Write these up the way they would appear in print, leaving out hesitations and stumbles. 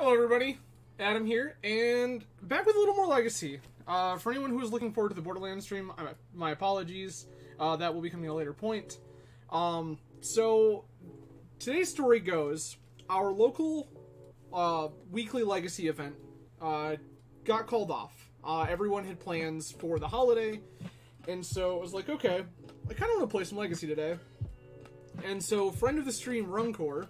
Hello everybody, Adam here, and back with a little more Legacy. For anyone who is looking forward to the Borderlands stream, my apologies, that will be coming at a later point. So, today's story goes, our local weekly Legacy event got called off. Everyone had plans for the holiday, and so it was like, okay, I kind of want to play some Legacy today. And so, friend of the stream, Runcor,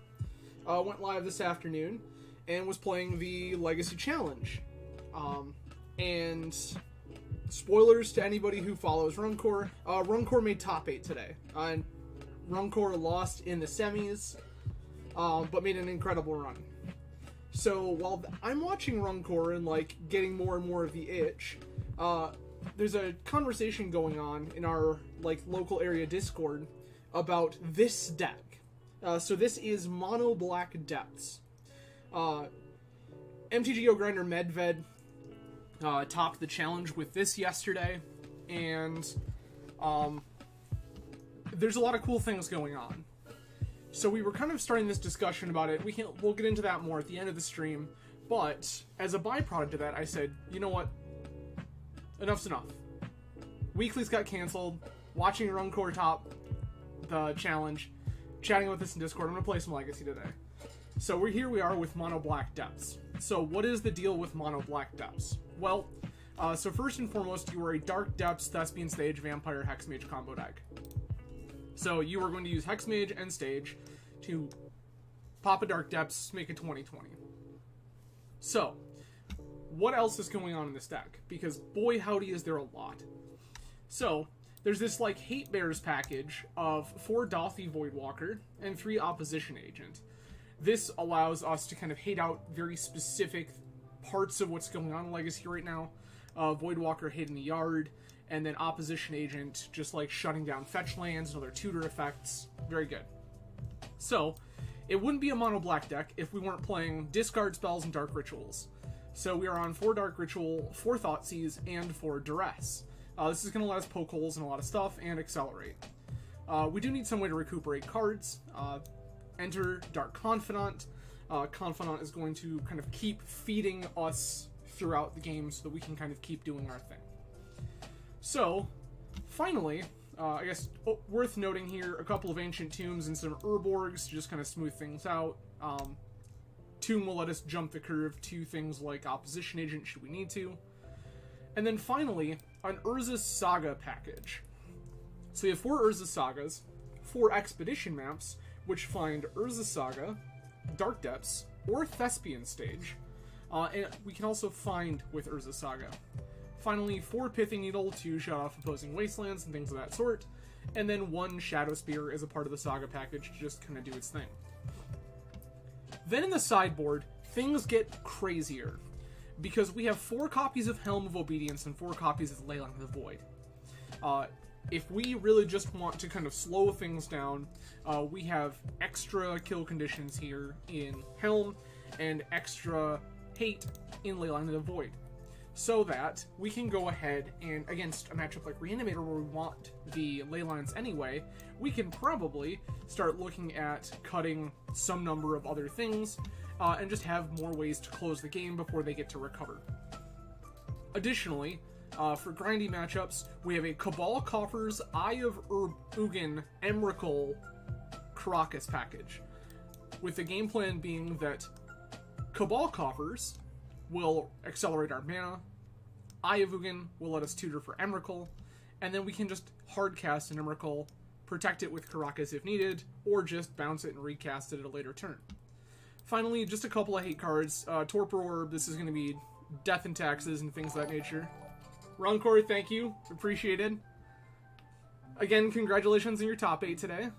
went live this afternoon and was playing the Legacy Challenge. And spoilers to anybody who follows Runcor, Runcor made top 8 today. And Runcor lost in the semis, but made an incredible run. So while I'm watching Runcor and like getting more and more of the itch, there's a conversation going on in our like local area Discord about this deck. So this is Mono Black DEPHTS. MTGO Grinder Medved topped the challenge with this yesterday, and there's a lot of cool things going on. So we were kind of starting this discussion about it. We'll get into that more at the end of the stream, but as a byproduct of that, I said, you know what? Enough's enough. Weeklies got canceled. Watching Runcor top the challenge, chatting with us in Discord. I'm gonna play some Legacy today. So we are with Mono Black DEPHTS. So what is the deal with Mono Black DEPHTS? Well, so first and foremost, you are a Dark Depths Thespian Stage Vampire Hexmage combo deck. So you are going to use Hexmage and Stage to pop a Dark Depths, make a 20/20. So, what else is going on in this deck? Because boy howdy is there a lot. So, there's this like Hate Bears package of 4 Dothy Voidwalker and 3 Opposition Agent. This allows us to kind of hate out very specific parts of what's going on in Legacy right now. Voidwalker hate in the yard, and then Opposition Agent just like shutting down fetch lands and other tutor effects. Very good. So, it wouldn't be a mono black deck if we weren't playing discard spells and dark rituals. So we are on 4 Dark Ritual, 4 Thoughtseize, and 4 Duress. This is going to let us poke holes in a lot of stuff and accelerate. We do need some way to recuperate cards. Enter Dark Confidant. Confidant is going to kind of keep feeding us throughout the game so that we can kind of keep doing our thing. So, finally, I guess worth noting here, a couple of Ancient Tombs and some Urborgs to just kind of smooth things out. Tomb will let us jump the curve to things like Opposition Agent should we need to. And then finally, an Urza's Saga package. So we have 4 Urza's Sagas, 4 Expedition maps, which find Urza's Saga, Dark Depths, or Thespian Stage. And we can also find with Urza's Saga. Finally, 4 Pithing Needle to shut off opposing wastelands and things of that sort. And then 1 Shadow Spear as a part of the Saga package to just kind of do its thing. Then in the sideboard, things get crazier. Because we have 4 copies of Helm of Obedience and 4 copies of Leyline of the Void. If we really just want to kind of slow things down, we have extra kill conditions here in Helm and extra hate in Leyline of the Void. So that we can go ahead and, against a matchup like Reanimator where we want the Leylines anyway, we can probably start looking at cutting some number of other things and just have more ways to close the game before they get to recover. Additionally, for grindy matchups, we have a Cabal Coffers Eye of Ugin Emrakul Karakas package, with the game plan being that Cabal Coffers will accelerate our mana, Eye of Ugin will let us tutor for Emrakul, and then we can just hardcast an Emrakul, protect it with Karakas if needed, or just bounce it and recast it at a later turn. Finally, just a couple of hate cards. Torpor Orb, this is going to be death and taxes and things of that nature. Runcor, thank you. Appreciated. Again, congratulations on your top 8 today.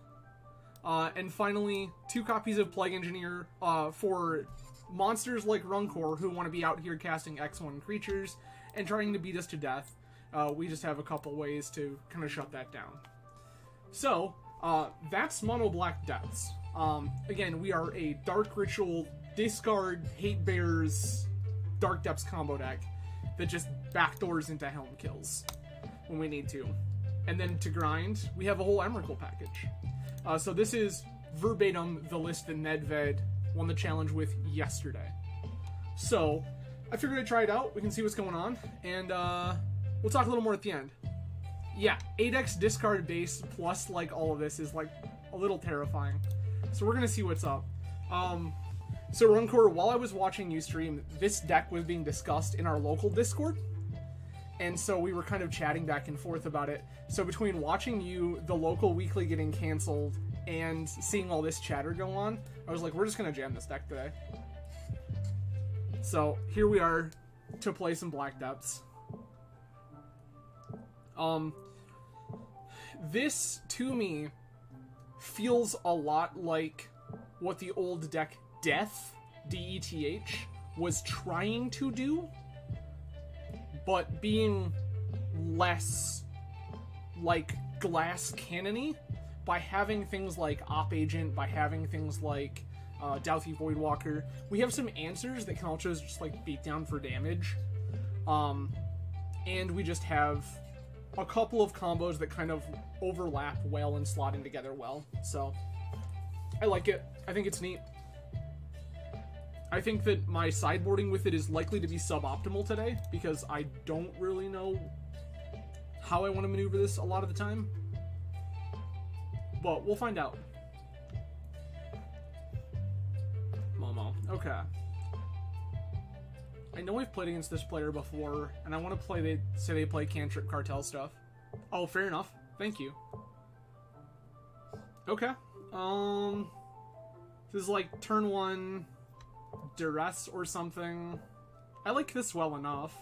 And finally, 2 copies of Plague Engineer for monsters like Runcor who want to be out here casting X1 creatures and trying to beat us to death. We just have a couple ways to kind of shut that down. So, that's Mono Black DEPHTS. Again, we are a Dark Ritual, discard, Hate Bears, Dark Depths combo deck that just backdoors into Helm kills when we need to. And then to grind, we have a whole Emrakul package. So this is verbatim the list that Medved won the challenge with yesterday. So, I figured I'd try it out. We can see what's going on, and we'll talk a little more at the end. Yeah, 8x discard base plus, like, all of this is, like, a little terrifying. So we're gonna see what's up. So Runcore, while I was watching you stream, this deck was being discussed in our local Discord, and so we were kind of chatting back and forth about it. So between watching you, the local weekly getting canceled, and seeing all this chatter go on, I was like, we're just gonna jam this deck today. So here we are to play some Black Depths. This, to me, feels a lot like what the old deck Death, D-E-T-H, was trying to do, but being less, like, glass cannon-y by having things like Op Agent, by having things like Douthie Voidwalker. We have some answers that can also just, like, beat down for damage, and we just have a couple of combos that kind of overlap well and slot in together well, so I like it. I think it's neat. I think that my sideboarding with it is likely to be suboptimal today, because I don't really know how I want to maneuver this a lot of the time. But we'll find out. Momo. Okay. I know I've played against this player before, and I want to play, they say they play Cantrip Cartel stuff. Oh, fair enough. Thank you. Okay. This is like turn 1... Duress or something. I like this well enough.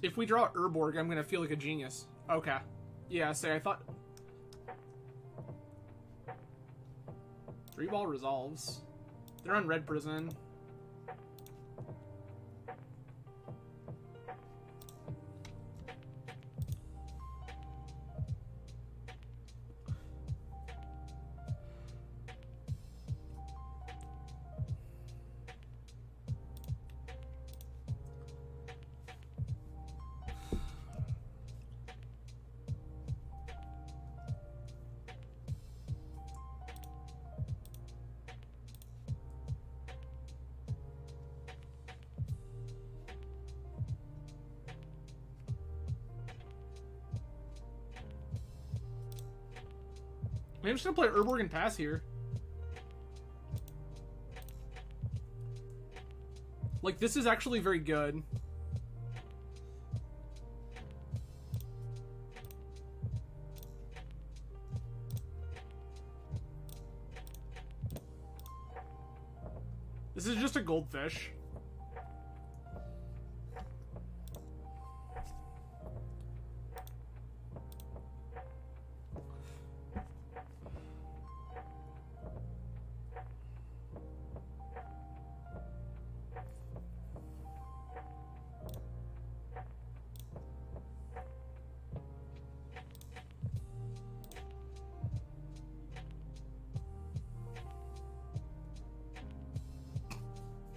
If we draw Urborg, I'm gonna feel like a genius. Okay. Yeah, say I thought... 3-ball resolves. They're on Red Prison. I'm just gonna play Urborg and pass here. Like, this is actually very good. This is just a goldfish.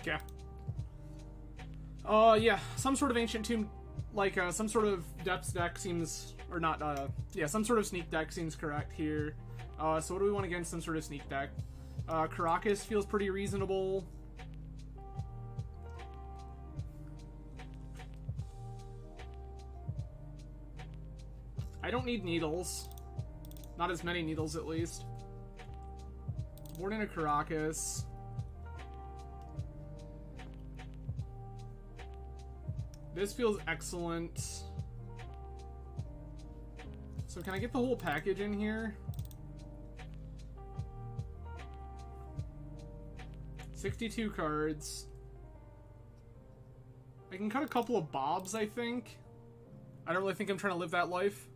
Yeah. Yeah, some sort of Ancient Tomb, like, some sort of Depths deck seems, or not, yeah, some sort of Sneak deck seems correct here. So what do we want against some sort of Sneak deck? Caracas feels pretty reasonable. I don't need needles. Not as many needles, at least. Board in a Caracas. This feels excellent. So can I get the whole package in here? 62 cards. I can cut a couple of bobs, I think. I don't really think I'm trying to live that life.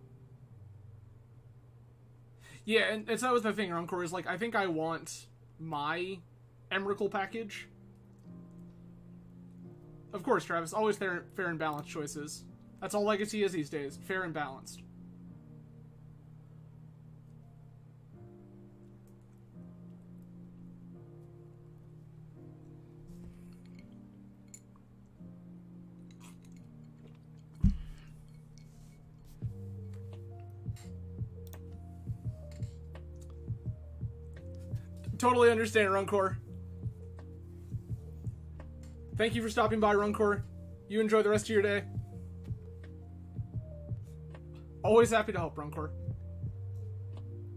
Yeah, and that was the thing, Encore, is like, I think I want my Emrakul package. Of course, Travis, always fair and balanced choices. That's all Legacy is these days. Fair and balanced. Totally understand, Runcor. Thank you for stopping by, Runcor. You enjoy the rest of your day. Always happy to help, Runcor.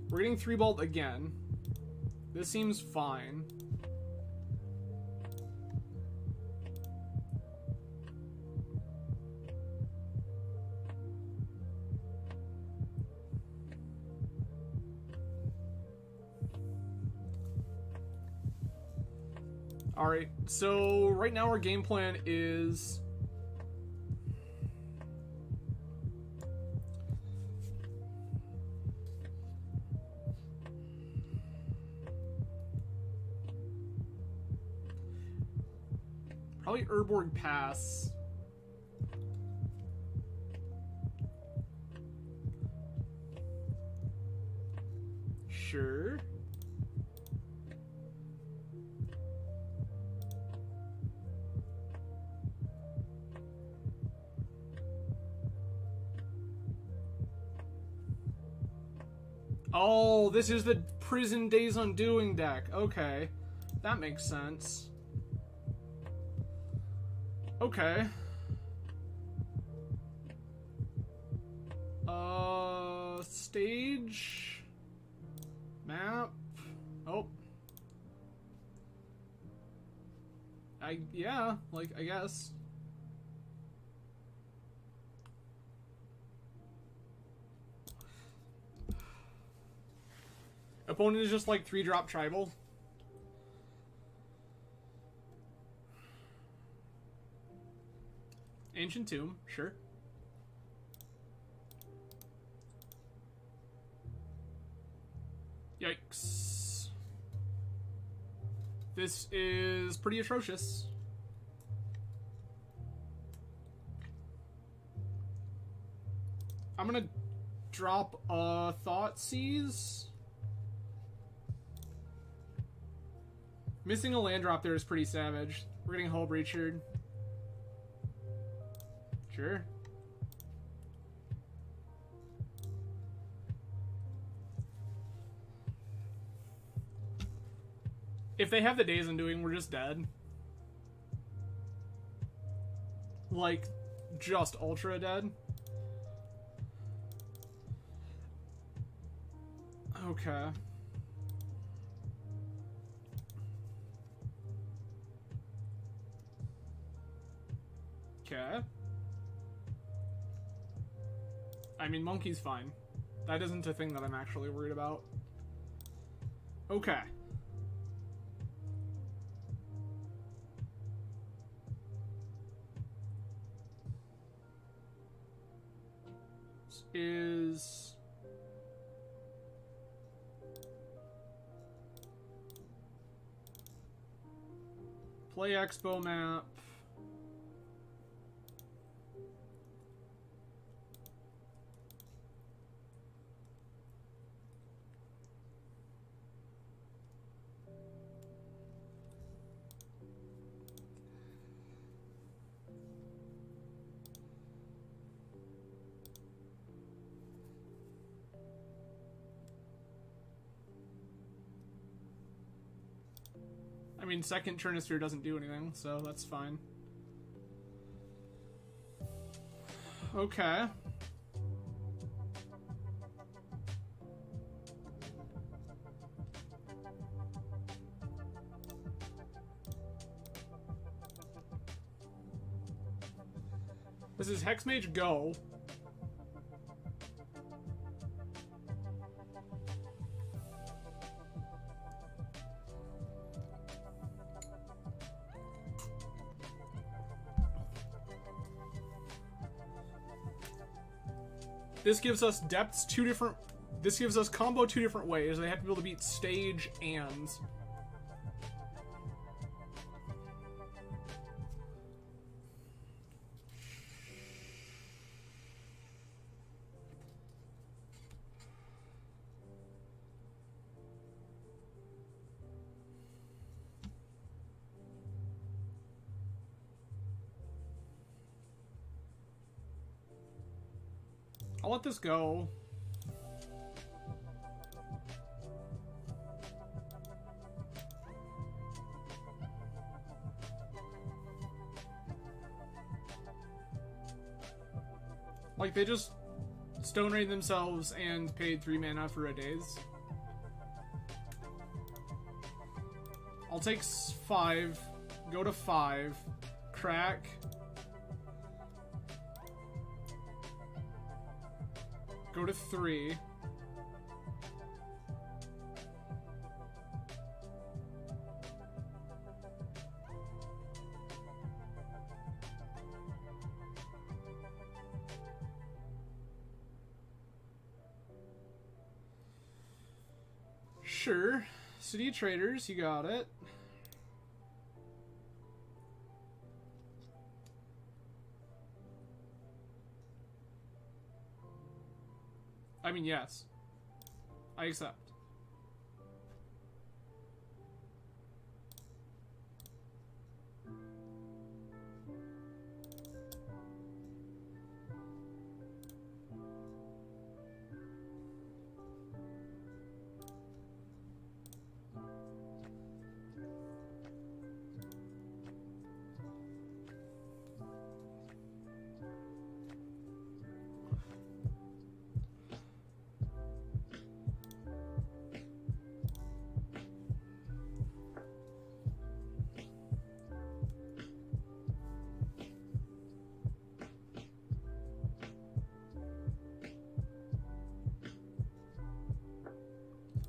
We're getting 3-balled again. This seems fine. Alright, so right now our game plan is... probably Urborg Pass. Sure. Oh, this is the Prison Days Undoing deck. Okay. That makes sense. Okay. Stage. Map. Oh. Yeah, like, I guess. Opponent is just like 3-drop tribal. Ancient Tomb, sure. Yikes. This is pretty atrocious. I'm gonna drop a Thoughtseize. Missing a land drop there is pretty savage. We're getting Hull Breacher. Sure. If they have the Days Undoing, we're just dead. Like, just ultra dead. Okay. Okay. I mean, Monkey's fine. That isn't a thing that I'm actually worried about. Okay. This is... Play Expo map. I mean, second Churnosphere doesn't do anything, so that's fine. Okay. This is Hexmage Go. This gives us depths two different... This gives us combo two different ways. They have to be able to beat stage and... I'll let this go. Like, they just stone raid themselves and paid 3 mana for a daze. I'll take 5, go to 5, crack. Go to 3. Sure. City Traders, you got it. I mean, yes. I accept.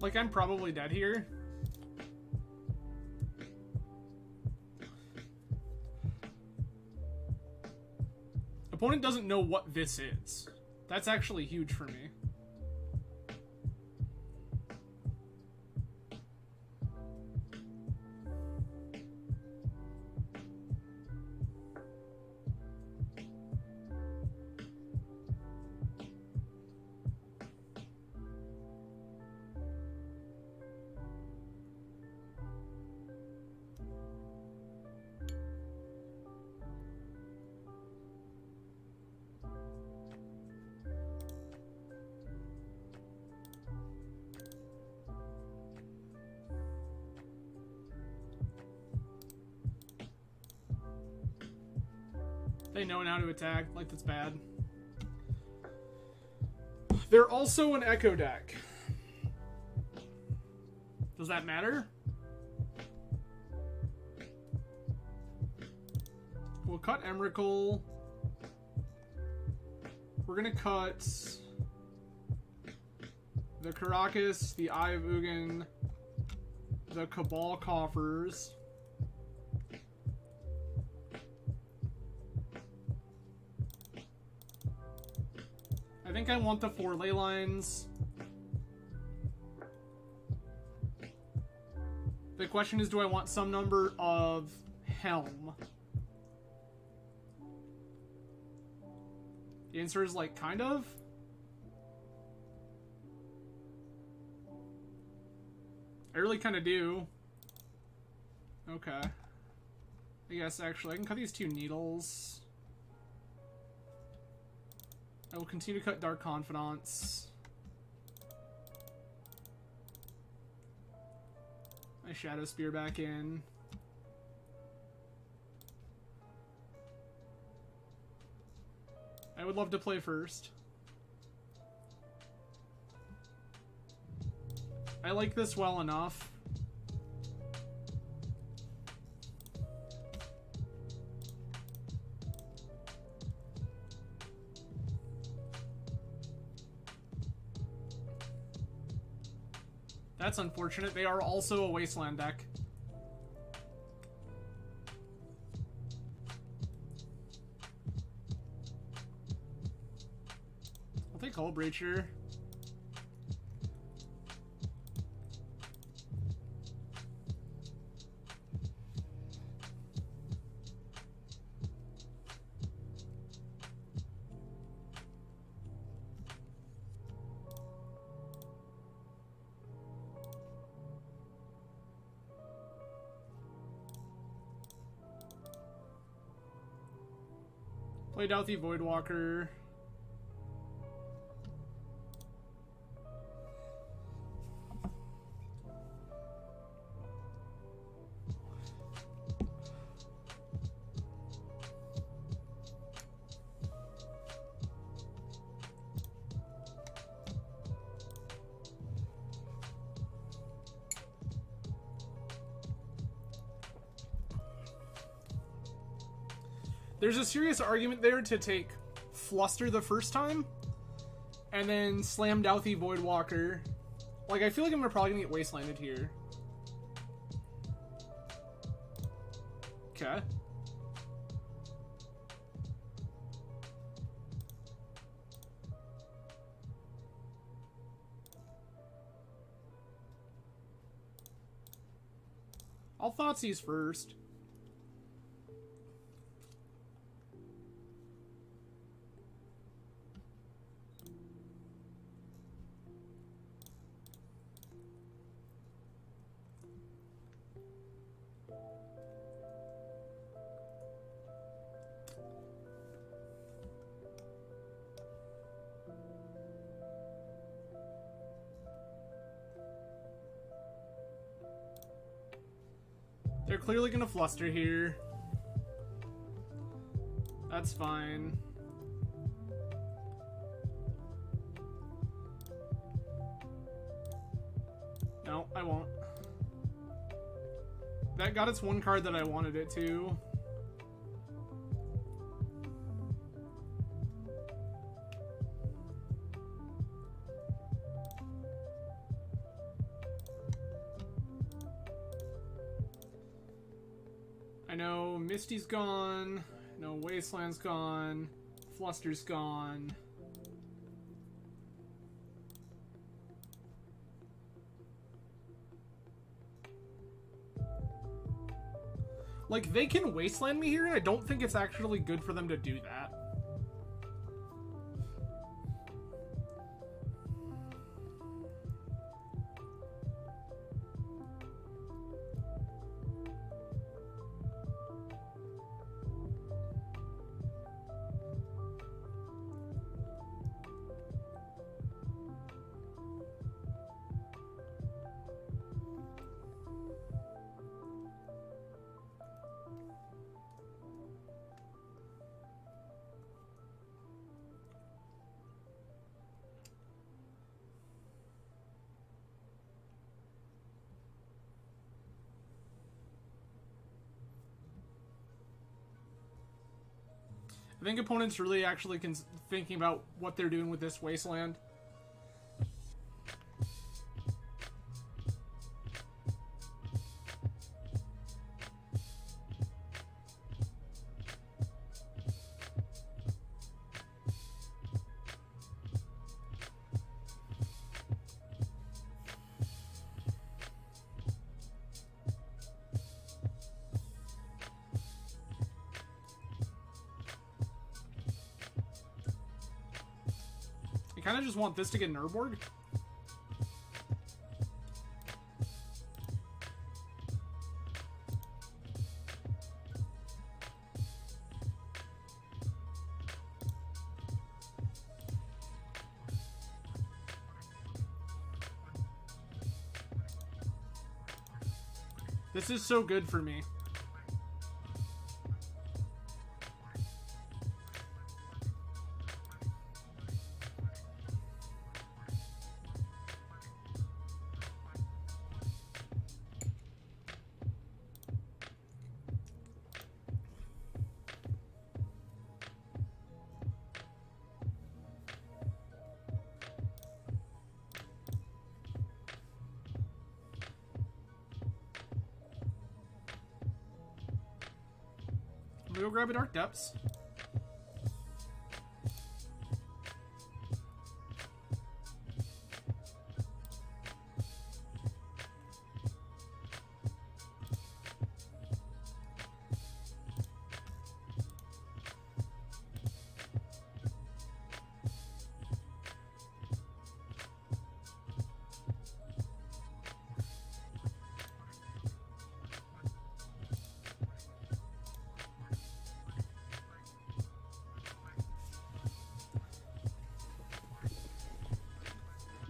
Like, I'm probably dead here. Opponent doesn't know what this is. That's actually huge for me. They know how to attack, like that's bad. They're also an Echo deck. Does that matter? We'll cut Emrakul. We're gonna cut the Karakas, the Eye of Ugin, the Cabal Coffers. I think I want the 4 ley lines. The question is, do I want some number of Helm? The answer is like, kind of. I really kind of do. Okay. I guess actually I can cut these 2 needles. I will continue to cut Dark Confidants. My Shadow Spear back in. I would love to play first. I like this well enough. That's unfortunate. They are also a Wasteland deck. I'll take Hull Breacher. Played out the Voidwalker. There's a serious argument there to take Fluster the first time, and then slam Douthie Voidwalker. Like, I feel like I'm probably gonna get Wastelanded here. Okay. I'll Thoughtseize first. They're clearly gonna Fluster here. That's fine. No, I won't. That got its one card that I wanted it to. I know Misty's gone. No, Wasteland's gone. Fluster's gone. Like, they can Wasteland me here, and I don't think it's actually good for them to do that. I think opponents really actually thinking about what they're doing with this Wasteland. I kind of just want this to get an Urborg. This is so good for me. Go grab a Dark Depths.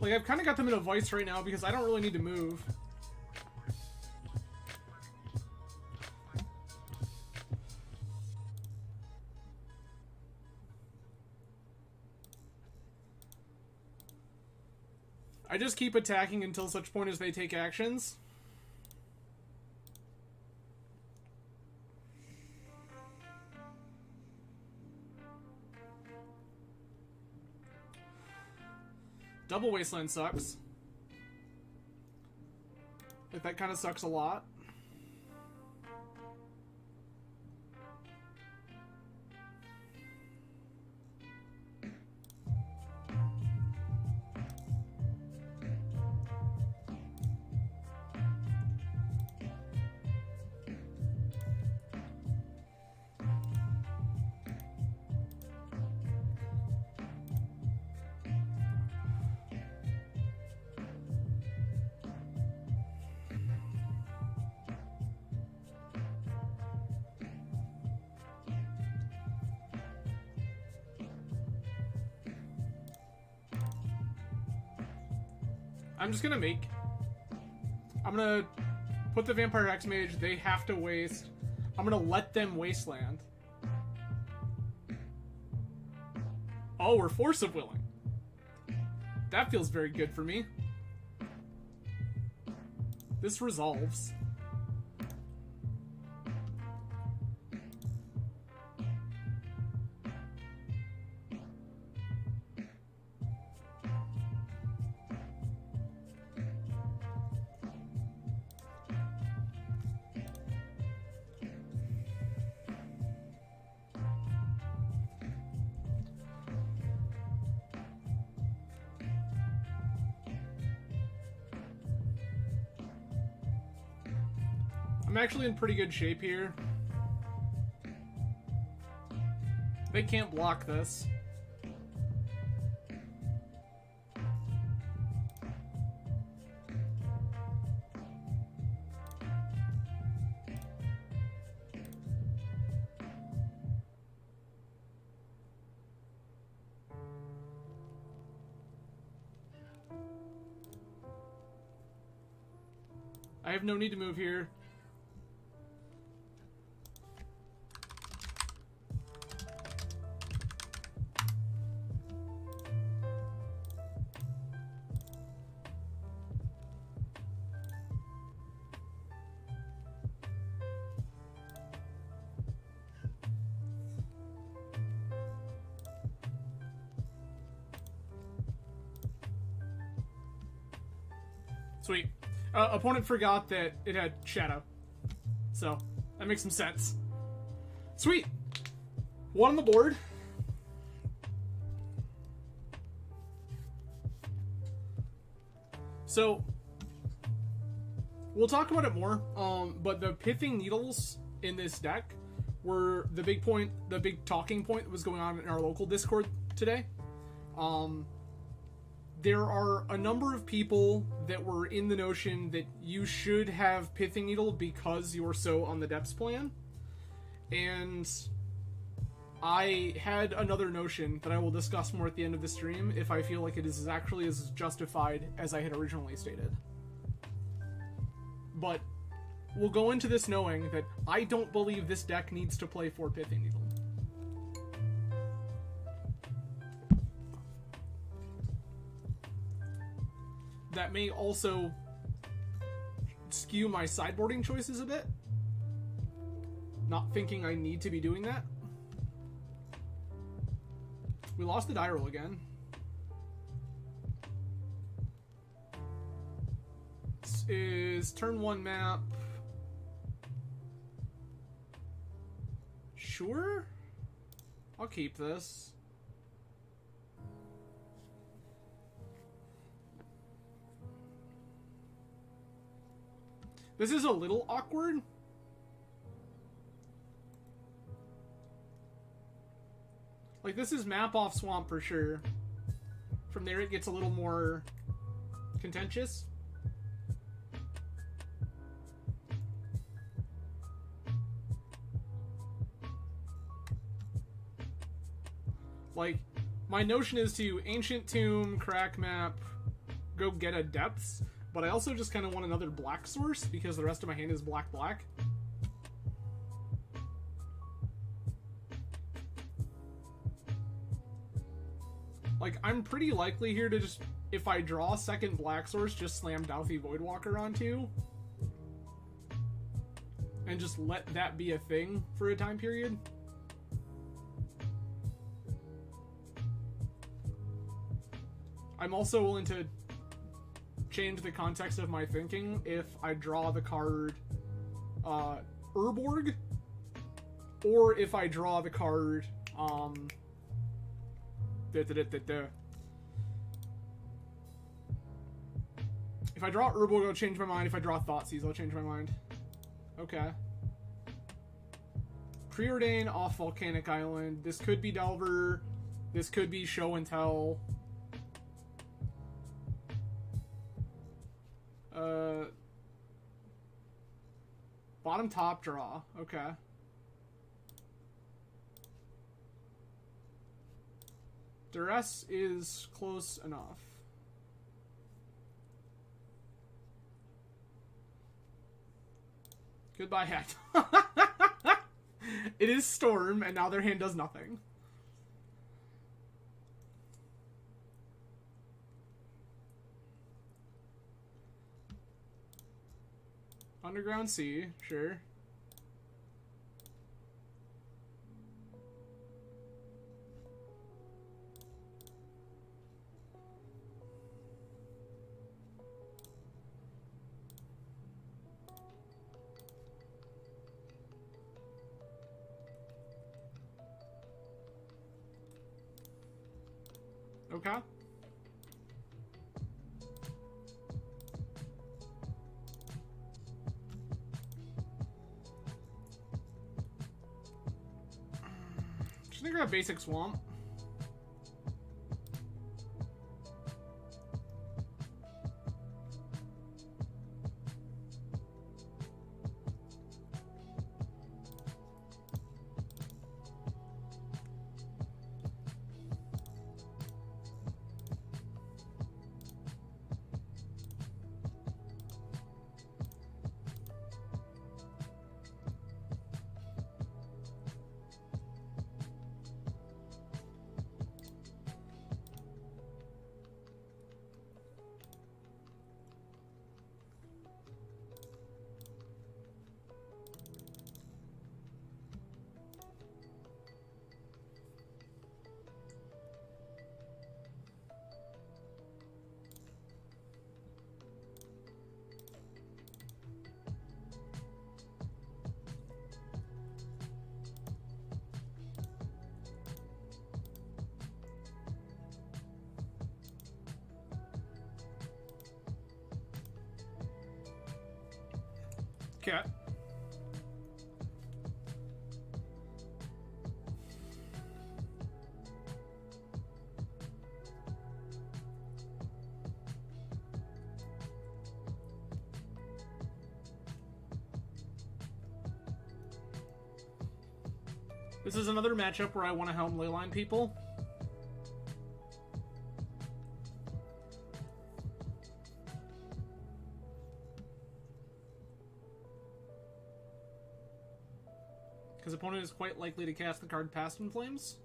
Like, I've kind of got them in a vice right now because I don't really need to move. I just keep attacking until such point as they take actions. Double Wasteland sucks. Like, that kind of sucks a lot. I'm just gonna I'm gonna put the Vampire Hexmage, they have to waste. I'm gonna let them wasteland. Oh, we're Force of Willing. That feels very good for me. This resolves. I'm actually in pretty good shape here. They can't block this. I have no need to move here. Sweet. Opponent forgot that it had Shadow. So, that makes some sense. Sweet. One on the board. So, we'll talk about it more, but the Pithing Needles in this deck were the big talking point that was going on in our local Discord today. There are a number of people that were in the notion that you should have Pithing Needle because you're so on the Depths plan. And I had another notion that I will discuss more at the end of the stream if I feel like it is actually as justified as I had originally stated. But we'll go into this knowing that I don't believe this deck needs to play for Pithing Needle. That may also skew my sideboarding choices a bit. Not thinking I need to be doing that. We lost the die roll again. This is turn 1 map. Sure? I'll keep this. This is a little awkward. Like, this is map off swamp for sure. From there it gets a little more contentious. Like, my notion is to Ancient Tomb, crack map, go get a Depths. But I also just kind of want another black source because the rest of my hand is black-black. Like, I'm pretty likely here to just, if I draw a second black source, just slam Douthy Voidwalker onto. And just let that be a thing for a time period. I'm also willing to change the context of my thinking if I draw the card Urborg, or if I draw the card if I draw Urborg, I'll change my mind. If I draw Thoughtseize, I'll change my mind. Okay. Preordain off Volcanic Island. This could be Delver. This could be Show and Tell. Bottom top draw. Okay. Duress is close enough. Goodbye, Hat. It is Storm, and now their hand does nothing. Underground Sea, sure. Okay. Just gonna grab basic swamp. Okay. This is another matchup where I want to helm Leyline people. Because opponent is quite likely to cast the card Past in Flames.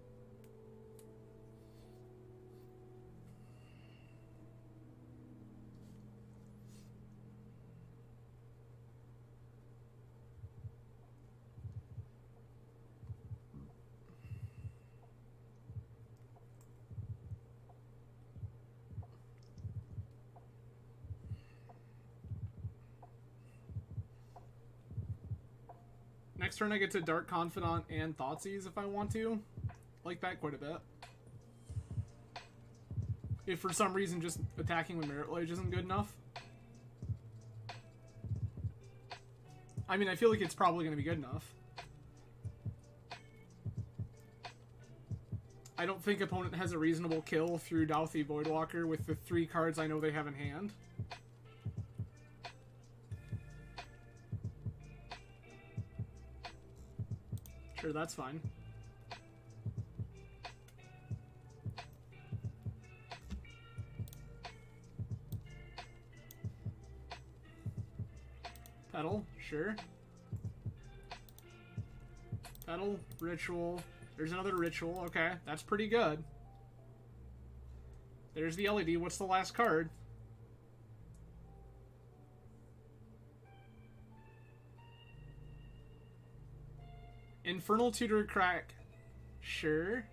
Next turn I get to Dark Confidant and Thoughtseize if I want to. Like that quite a bit. If for some reason just attacking with Marit Lage isn't good enough. I mean, I feel like it's probably going to be good enough. I don't think opponent has a reasonable kill through Dauthi Voidwalker with the 3 cards I know they have in hand. Sure, that's fine. Petal, sure. Petal, Ritual. There's another Ritual. Okay, that's pretty good. There's the LED. What's the last card? Infernal Tutor Crack. Sure.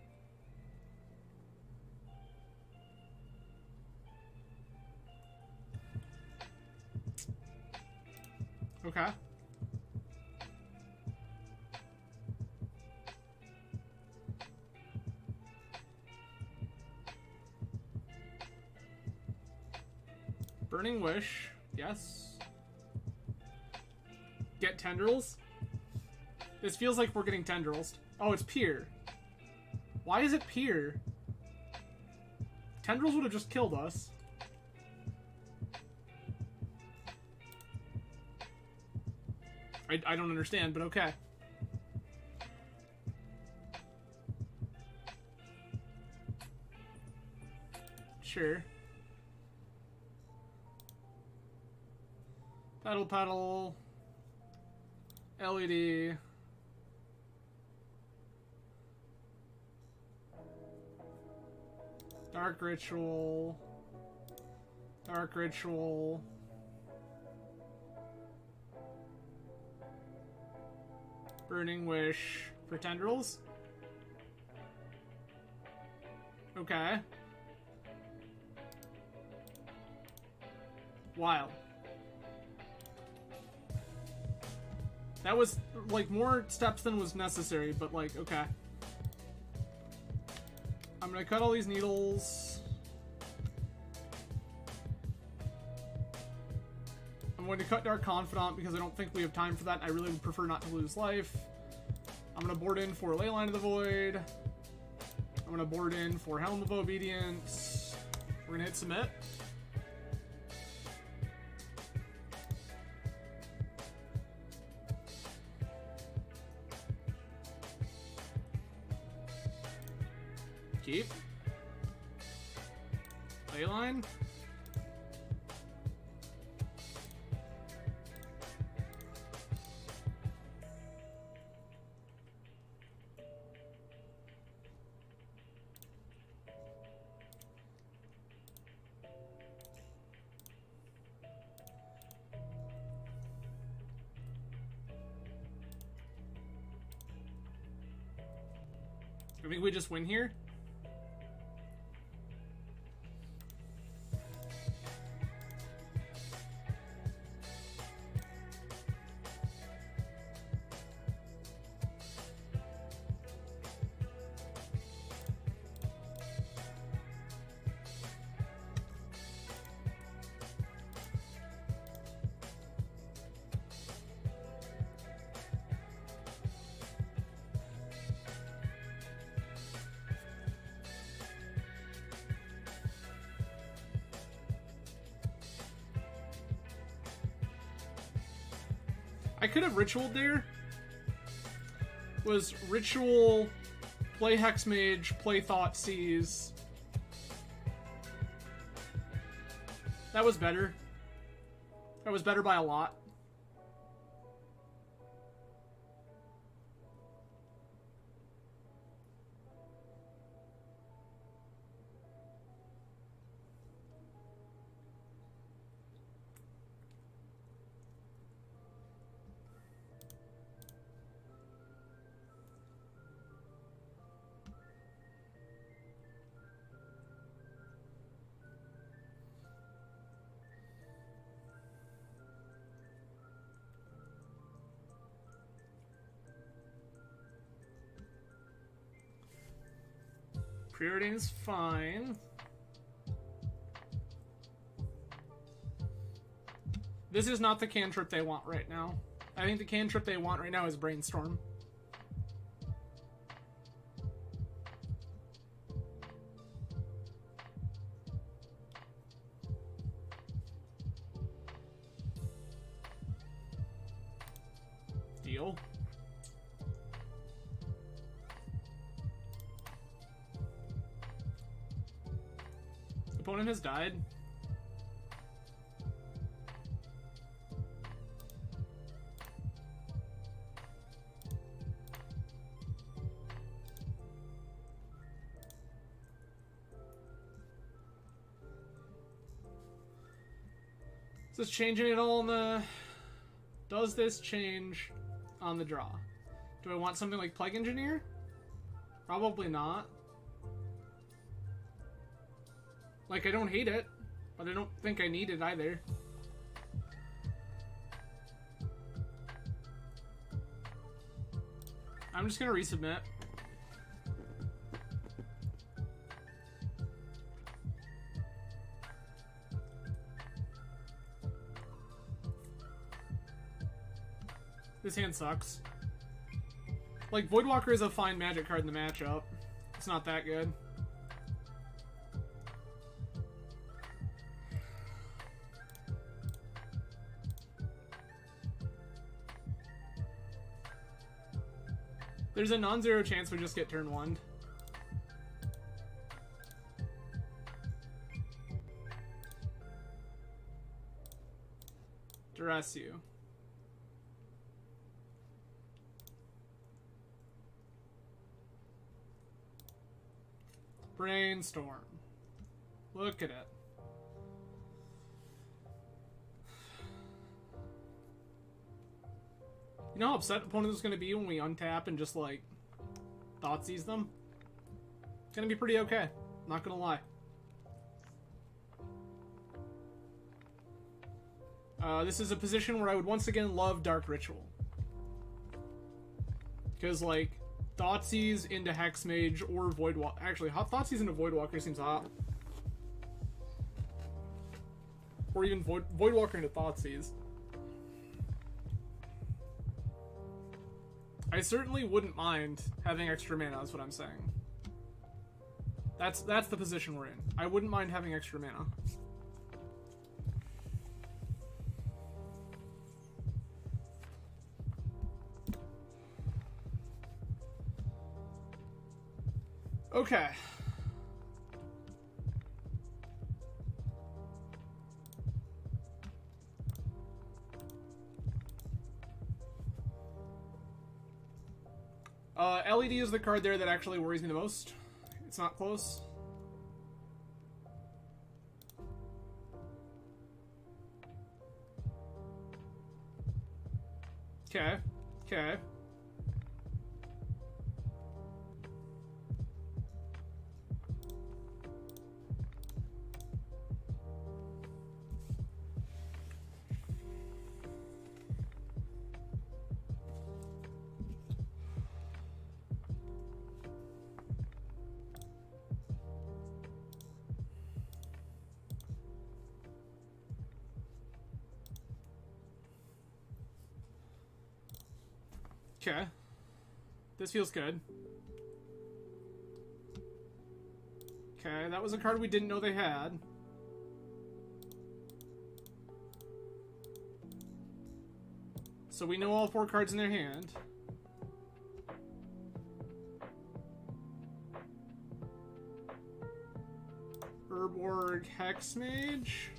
Okay. Burning Wish. Yes. Get tendrils? This feels like we're getting tendrils. Oh, it's Pier. Why is it Pier? Tendrils would have just killed us. I don't understand, but okay. Sure. Pedal. LED. Dark Ritual. Dark Ritual. Burning Wish for tendrils. Okay. Wild. That was, like, more steps than was necessary, but, like, okay. I'm gonna cut all these needles. I'm going to cut Dark Confidant because I don't think we have time for that. I really would prefer not to lose life. I'm gonna board in for Leyline of the Void. I'm gonna board in for Helm of Obedience. We're gonna hit submit. Keep. Leyline. I think we just win here. I could have ritualed there. Was ritual, play Hexmage, play Thought Seize. That was better. That was better by a lot. Preordain's fine. This is not the cantrip they want right now. I think the cantrip they want right now is Brainstorm. Deal. Opponent has died. Is this changing at all on the... Does this change on the draw? Do I want something like Plague Engineer? Probably not. Like, I don't hate it, but I don't think I need it either. I'm just gonna resubmit. This hand sucks. Like, Voidwalker is a fine Magic card in the matchup. It's not that good. There's a non-zero chance we just get turn 1. Duress you. Brainstorm. Look at it. You know how upset opponent is going to be when we untap and just, like, Thoughtseize them? It's going to be pretty okay. Not going to lie. This is a position where I would once again love Dark Ritual. Because, like, Thoughtseize into Hexmage or Voidwalker. Actually, Thoughtseize into Voidwalker seems hot. Or even Voidwalker into Thoughtseize. I certainly wouldn't mind having extra mana, is what I'm saying. That's the position we're in. I wouldn't mind having extra mana. Okay. LED is the card there that actually worries me the most. It's not close. Okay. Okay. Okay. This feels good. Okay, that was a card we didn't know they had. So we know all 4 cards in their hand. Urborg Hexmage.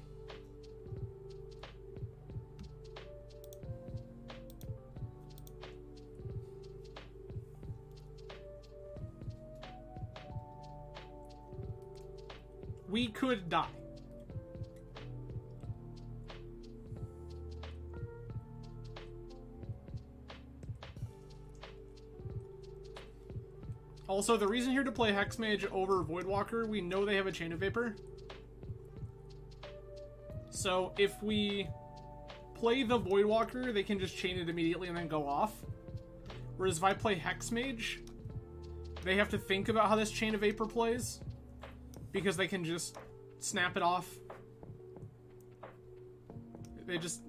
We could die. Also, the reason here to play Hexmage over Voidwalker, we know they have a Chain of Vapor. So if we play the Voidwalker, they can just chain it immediately and then go off. Whereas if I play Hexmage, they have to think about how this Chain of Vapor plays. Because they can just snap it off. They just...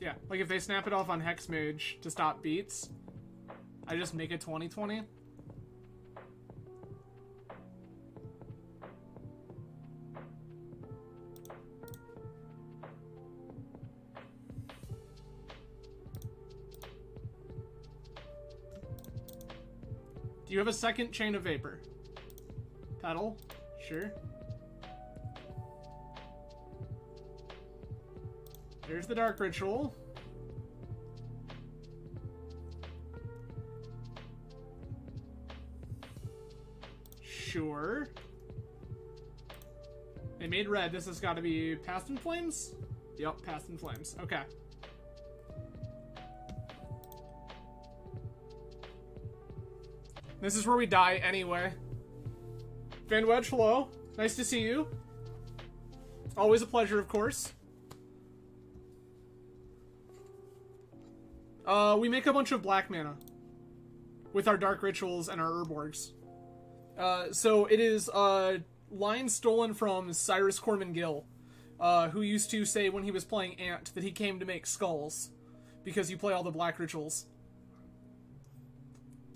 Yeah, like if they snap it off on Hexmage to stop beats, I just make it 20/20. Do you have a second Chain of Vapor? Petal? Sure. There's the Dark Ritual. Sure. They made red. This has got to be Past in Flames? Yep, Past in Flames. Okay. This is where we die anyway. Van Wedge, hello. Nice to see you. Always a pleasure, of course. We make a bunch of black mana. with our Dark Rituals and our Urborgs. So it is line stolen from Cyrus Corman Gill, who used to say when he was playing Ant that he came to make skulls, because you play all the black rituals.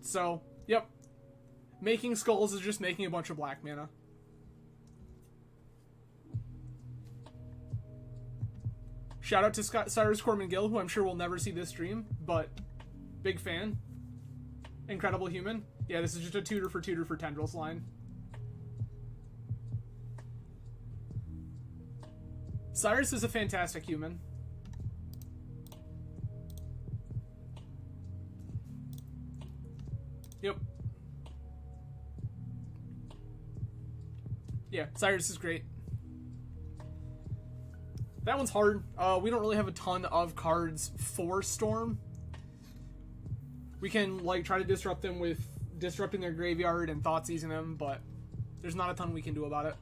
So, yep. Making skulls is just making a bunch of black mana. Shout out to Cyrus Corman Gill, who I'm sure will never see this stream, but big fan. Incredible human. Yeah, this is just a tutor for Tendrils line. Cyrus is a fantastic human. Yep. Yeah, Cyrus is great. That one's hard. We don't really have a ton of cards for Storm. We can, like, try to disrupt them with disrupting their graveyard and Thoughtseizing them, but there's not a ton we can do about it.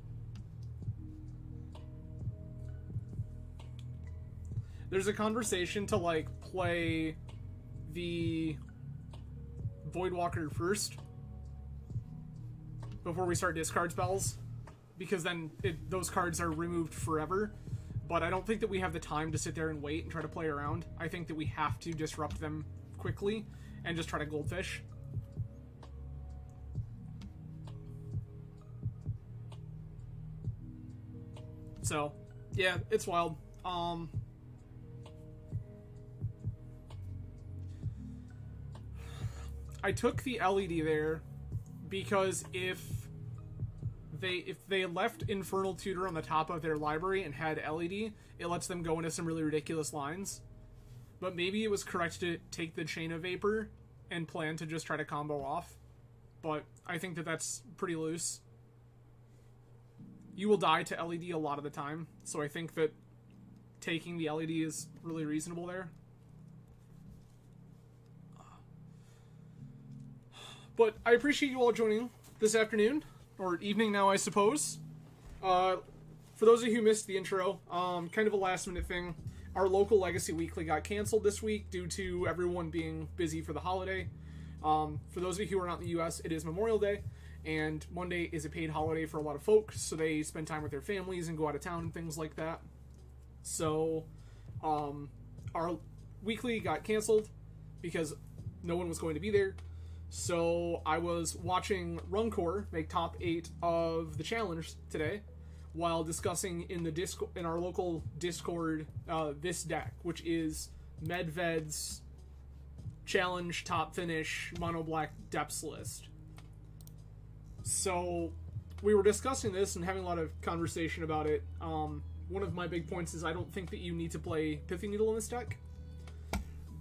There's a conversation to, like, play the Voidwalker first before we start discard spells, because then those cards are removed forever. But I don't think that we have the time to sit there and wait and try to play around. I think that we have to disrupt them quickly and just try to Goldfish. So, yeah, it's wild. I took the LED there because if they left Infernal Tutor on the top of their library and had LED, it lets them go into some really ridiculous lines. But maybe it was correct to take the Chain of Vapor and plan to just try to combo off. But I think that that's pretty loose. You will die to LED a lot of the time, so I think that taking the LED is really reasonable there. But I appreciate you all joining this afternoon, or evening now, I suppose. For those of you who missed the intro, kind of a last minute thing. Our local Legacy Weekly got canceled this week due to everyone being busy for the holiday. For those of you who are not in the US, it is Memorial Day, and Monday is a paid holiday for a lot of folks, so they spend time with their families and go out of town and things like that. So, our weekly got canceled because no one was going to be there. So I was watching Runcor make top 8 of the challenge today, while discussing in our local Discord this deck, which is Medved's challenge top finish mono black depths list. So we were discussing this and having a lot of conversation about it. One of my big points is I don't think that you need to play Pithy Needle in this deck.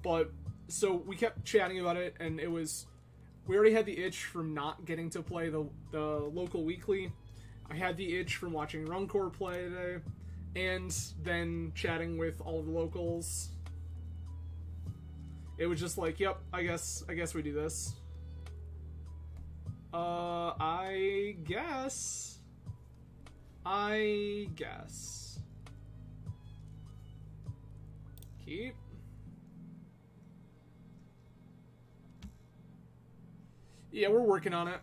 But so we kept chatting about it, and it was. We already had the itch from not getting to play the local weekly. I had the itch from watching Runcor play today, and then chatting with all the locals. It was just like, yep, I guess we do this. I guess. Keep. Yeah, we're working on it.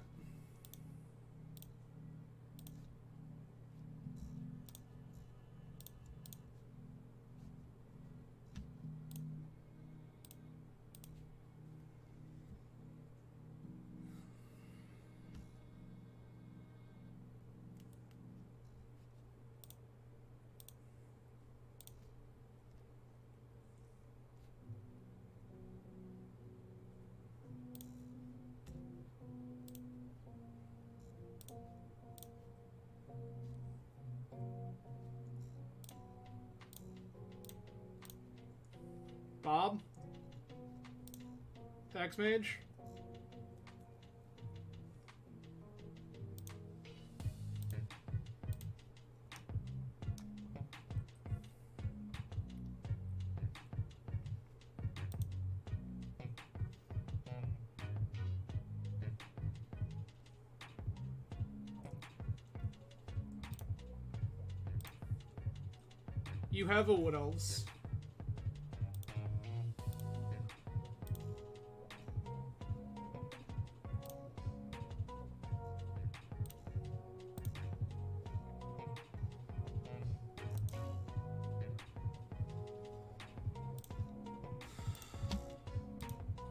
Bob? Tax Mage? You have a Wood Elves.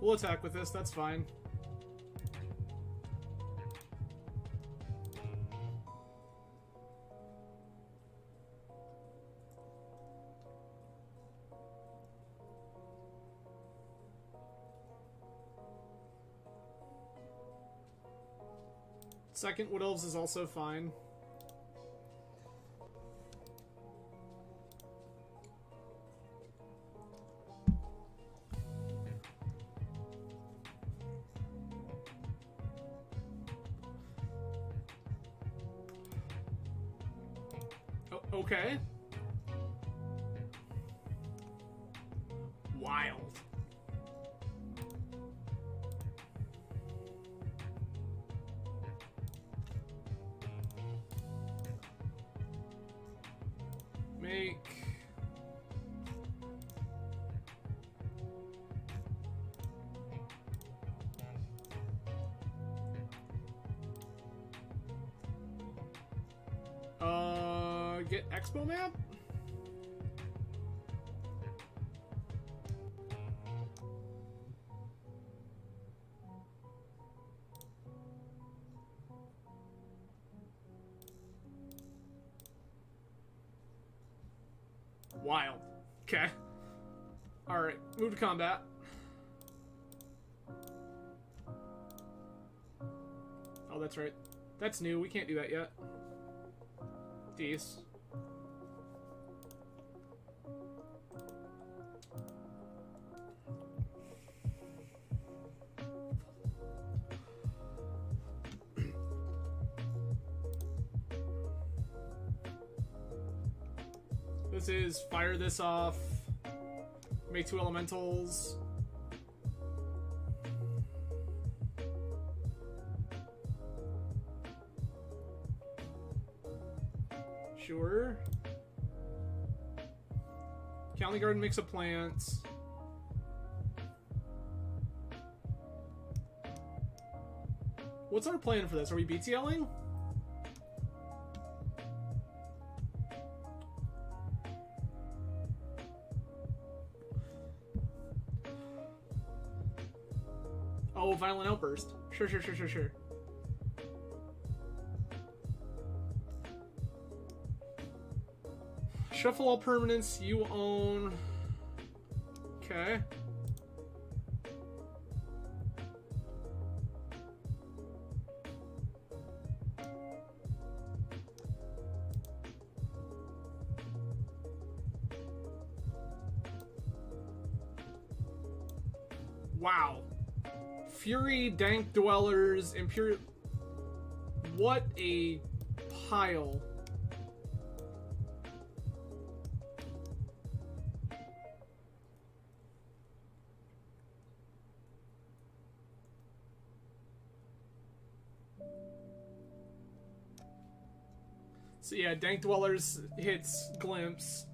We'll attack with this, that's fine. Second Wood Elves is also fine. Okay. Wild. Make... get Expo map? Wild. Okay. Alright, move to combat. Oh, that's right. That's new, we can't do that yet. These. This is fire this off, make 2 elementals. Sure. County Garden makes a plant. What's our plan for this? Are we BTLing? Oh, Violent Outburst. Sure. Shuffle all permanents you own. Okay. Wow. Fury, Dank Dwellers, Imperial... What a pile. So yeah, Dank Dwellers hits Glimpse.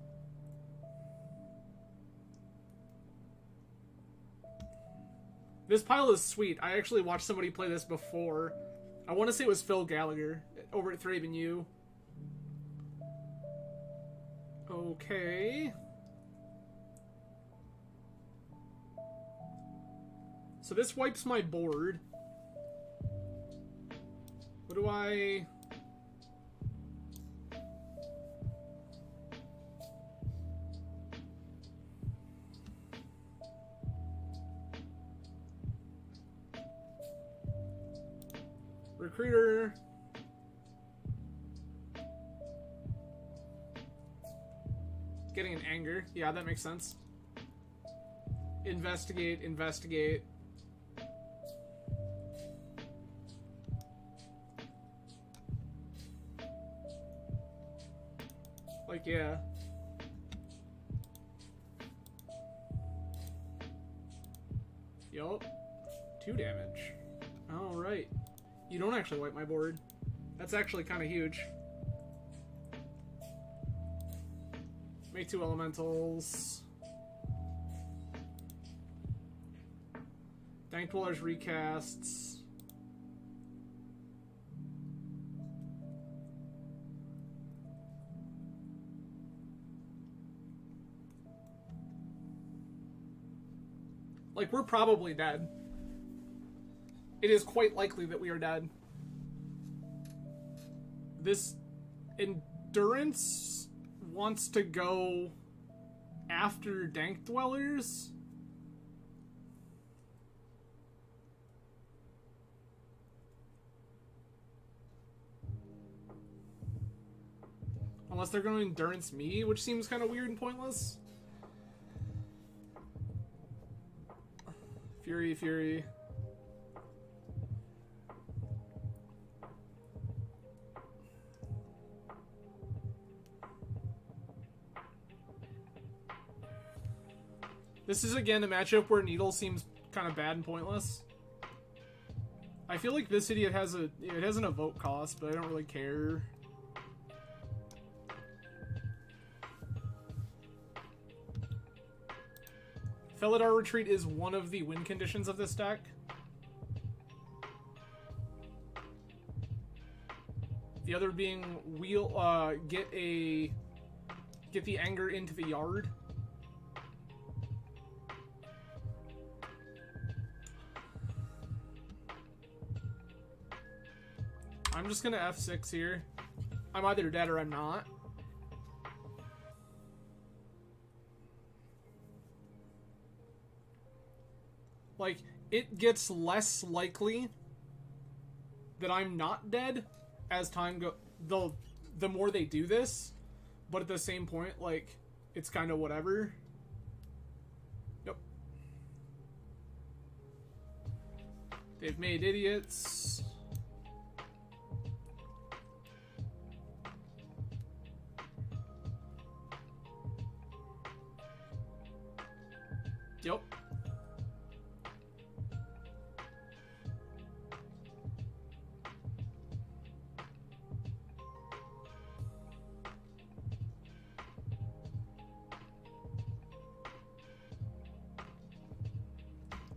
This pile is sweet. I actually watched somebody play this before. I want to say it was Phil Gallagher over at Thraben U. Okay. So this wipes my board. What do I... Recruiter. Getting an anger. Yeah, that makes sense. Investigate. Like, yeah. Yup. 2 damage. Alright. You don't actually wipe my board. That's actually kind of huge. Make 2 elementals. Dank Dwellers recasts. Like, we're probably dead. It is quite likely that we are dead. This Endurance wants to go after Dank Dwellers. Unless they're going to Endurance me, which seems kind of weird and pointless. Fury, Fury. This is, again, a matchup where Needle seems kind of bad and pointless. I feel like this idiot has an evoke cost, but I don't really care. Felidar Retreat is one of the win conditions of this deck. The other being get the anger into the yard. I'm just gonna F6 here. I'm either dead or I'm not. Like, it gets less likely that I'm not dead as time goes. The more they do this, but at the same point, like, it's kind of whatever. Yep. They've made idiots. Yep.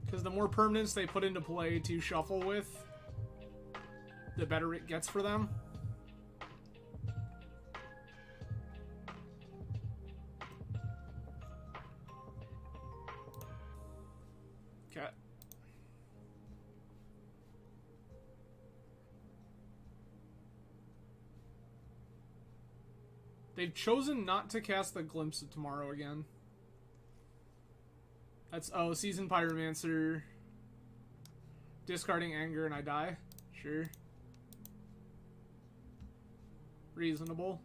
Because the more permanents they put into play to shuffle with, the better it gets for them. Okay. They've chosen not to cast the Glimpse of Tomorrow again. That's, oh, Seasoned Pyromancer. Discarding Anger and I die. Sure. Reasonable.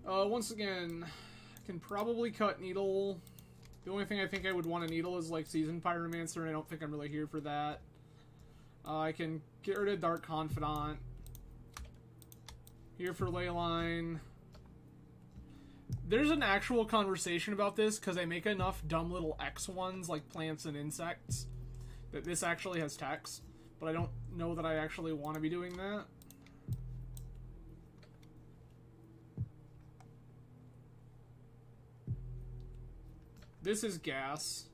Once again, I can probably cut Needle. The only thing I think I would want to Needle is, like, Seasoned Pyromancer, and I don't think I'm really here for that. I can get rid of Dark Confidant. Here for Leyline. There's an actual conversation about this, because I make enough dumb little X ones, like plants and insects, that this actually has text. But I don't know that I actually want to be doing that. This is gas.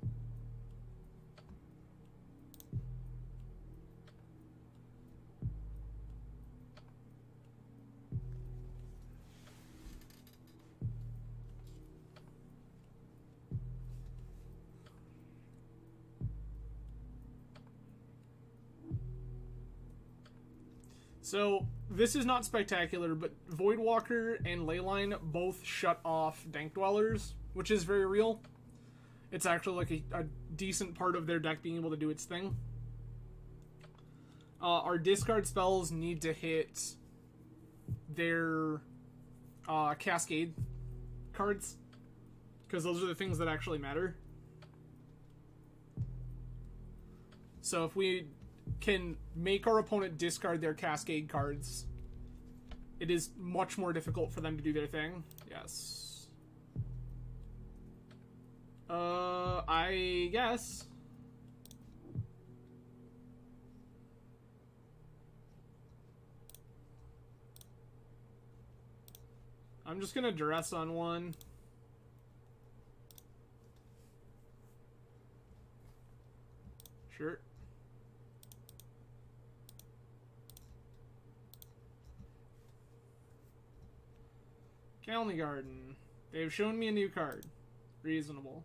So, this is not spectacular, but Voidwalker and Leyline both shut off Dank Dwellers, which is very real. It's actually like a decent part of their deck being able to do its thing. Our discard spells need to hit their Cascade cards, because those are the things that actually matter. So if we can make our opponent discard their Cascade cards, it is much more difficult for them to do their thing. Yes. I guess. I'm just gonna duress on one. Sure. Calny Garden. They've shown me a new card. Reasonable.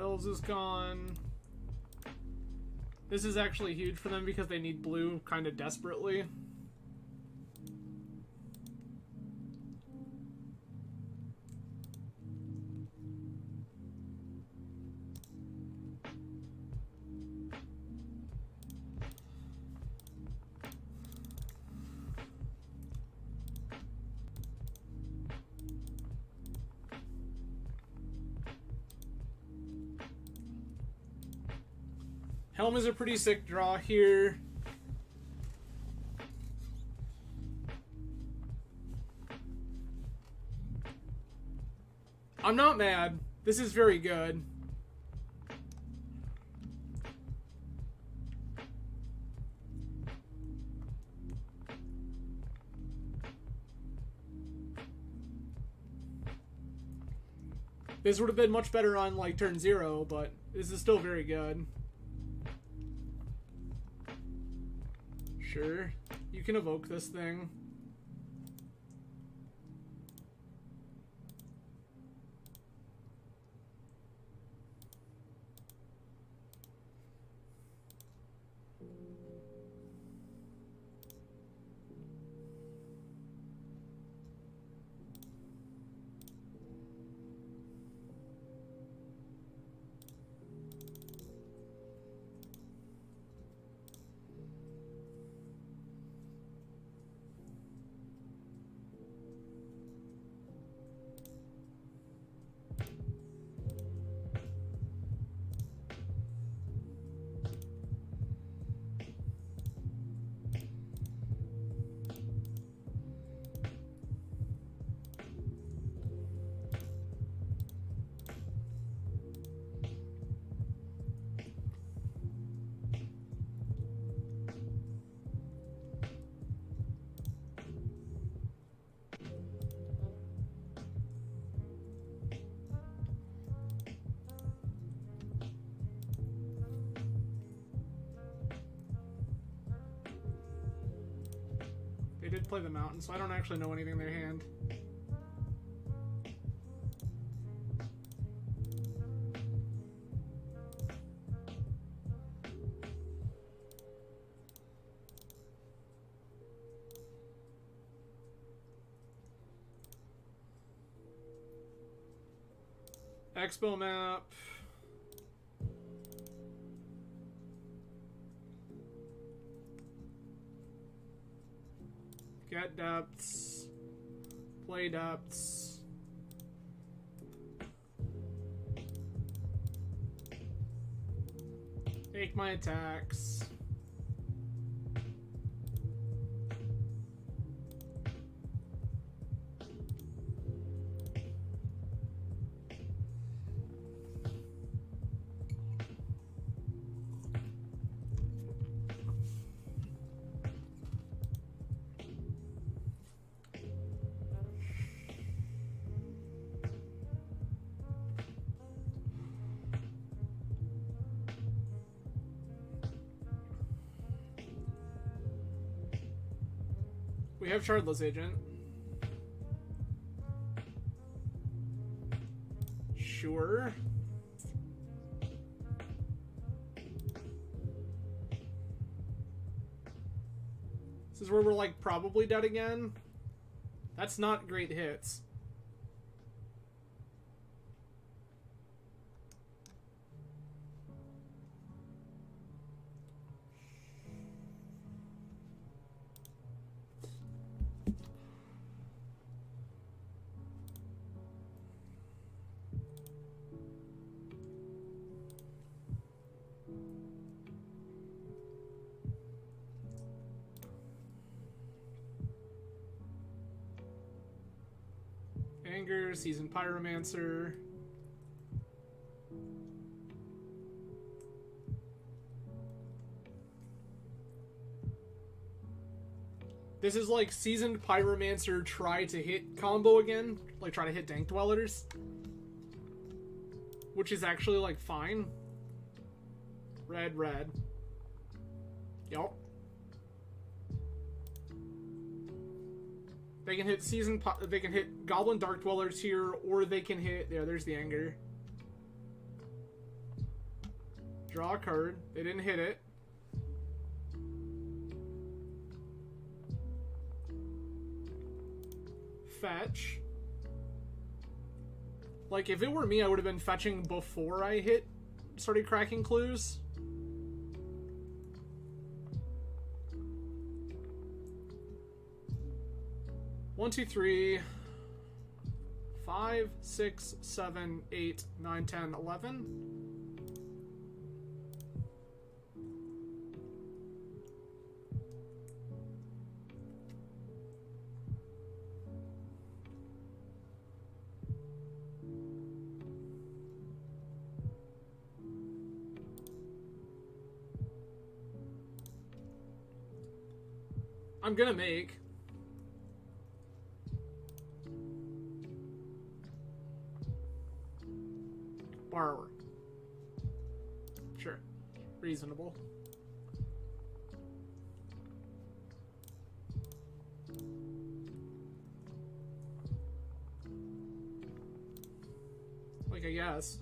What else is gone? This is actually huge for them because they need blue kind of desperately. Helm is a pretty sick draw here. I'm not mad. This is very good. This would have been much better on like turn 0, but this is still very good. Sure, you can evoke this thing. They did play the mountain, so I don't actually know anything in their hand. Expo map. Get depths. Play depths. Make my attacks. We have Shardless Agent. Sure. This is where we're like probably dead again. That's not great hits. Anger, Seasoned Pyromancer. This is like Seasoned Pyromancer try to hit combo again. Like try to hit Dank Dwellers. Which is actually like fine. Red, red. Yup. They can hit they can hit Goblin Dark Dwellers here, or they can hit... Yeah, there's the Anger. Draw a card. They didn't hit it. Fetch. Like, if it were me, I would have been fetching before I started cracking clues. One, two, three, 5, 6, 7, 8, 9, 10, 11. I'm gonna make borrower. Sure. Reasonable. Like, I guess.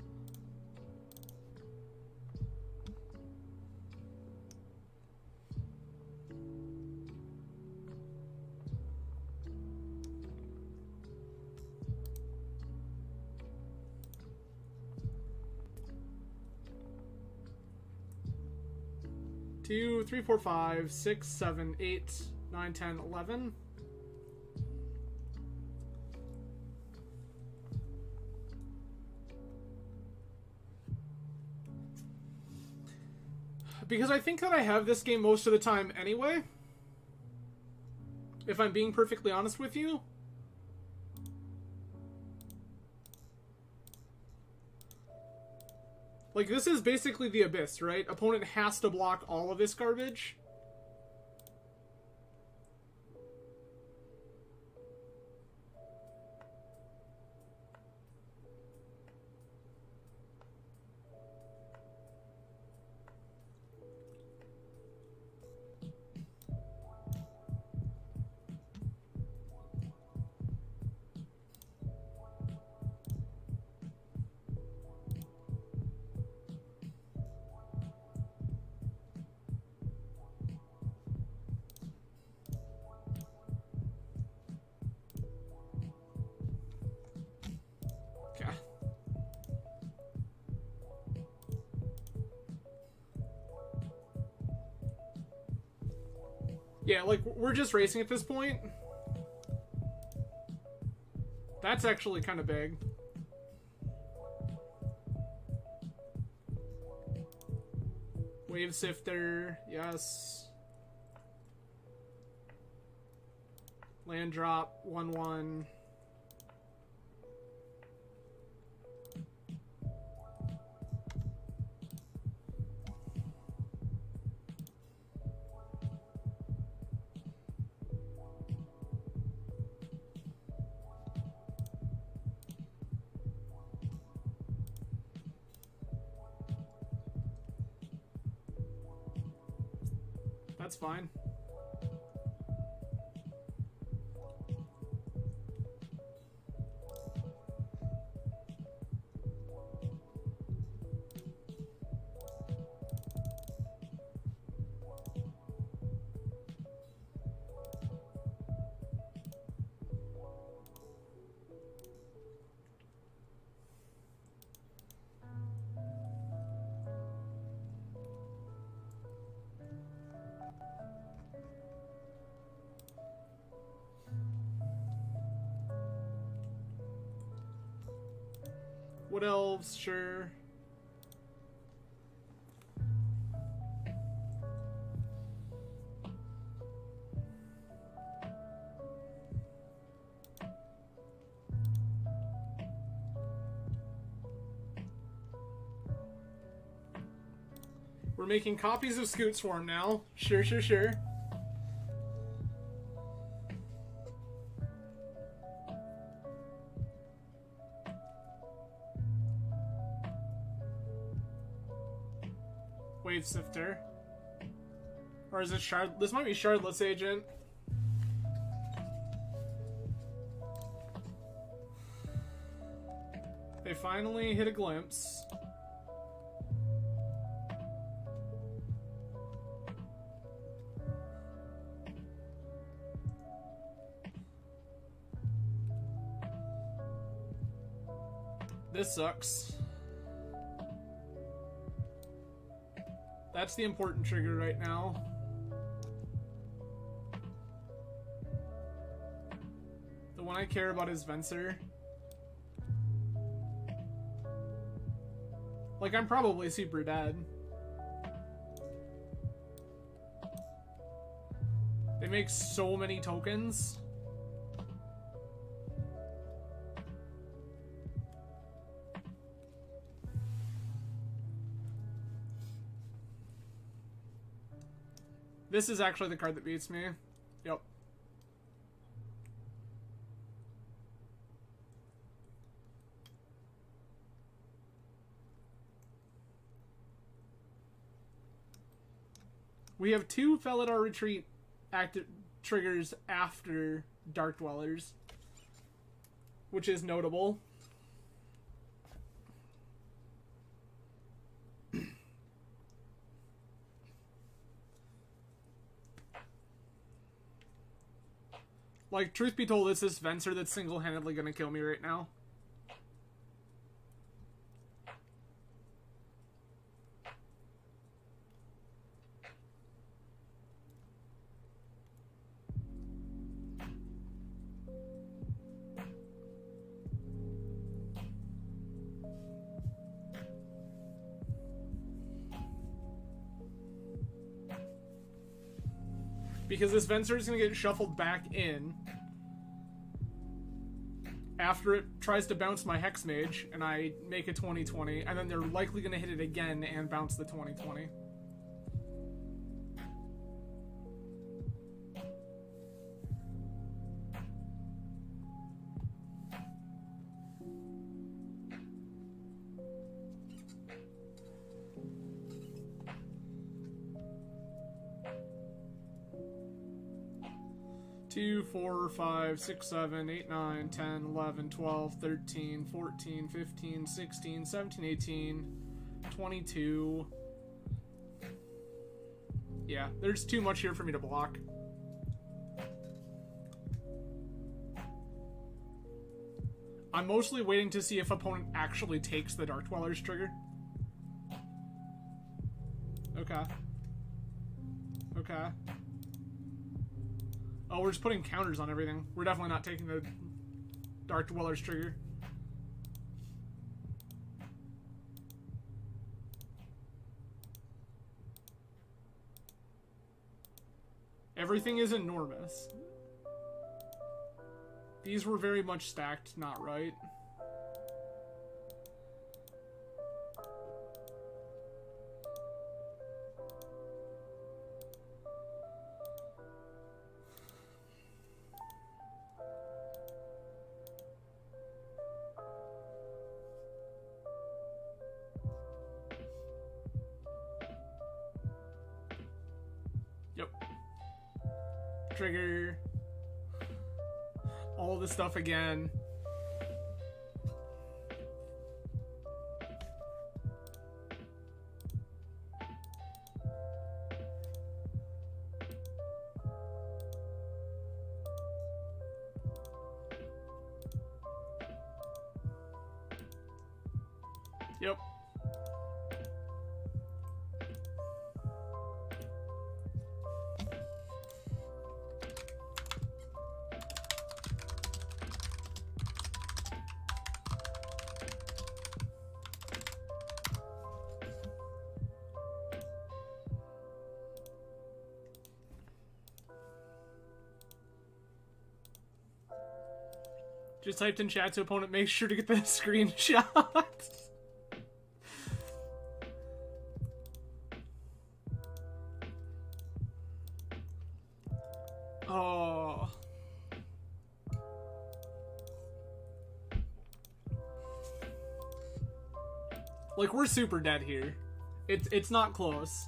Two, 3, 4, 5, 6, 7, 8, 9, 10, 11. Because I think that I have this game most of the time anyway. If I'm being perfectly honest with you. Like, this is basically the Abyss, right? Opponent has to block all of this garbage. Yeah, like, we're just racing at this point. That's actually kind of big. Wave Sifter, yes. Land drop, 1/1. That's fine. Wood Elves, sure. We're making copies of Scoot Swarm now. Sure, sure, sure. Wave Sifter. Or is it Shard? This might be Shardless Agent. They finally hit a glimpse. This sucks. That's the important trigger right now. The one I care about is Venser. Like, I'm probably super dead. They make so many tokens. This is actually the card that beats me. Yep. We have 2 Felidar Retreat active triggers after Dark Dwellers, which is notable. Like, truth be told, it's this Venser that's single-handedly gonna kill me right now. Because this Venser is going to get shuffled back in after it tries to bounce my Hex Mage, and I make a 20/20, and then they're likely going to hit it again and bounce the 20/20. Two, 4, 5, 6, 7, 8, 9, 10, 11, 12, 13, 14, 15, 16, 17, 18, 22. Yeah, there's too much here for me to block. I'm mostly waiting to see if opponent actually takes the Dark Dwellers trigger. Okay. Okay. Oh, we're just putting counters on everything. We're definitely not taking the Dark Dwellers trigger. Everything is enormous. These were very much stacked, not right. Trigger. All this stuff again. Yep. Just typed in chat so opponent makes sure to get the screenshot. Oh. Like, we're super dead here. It's not close.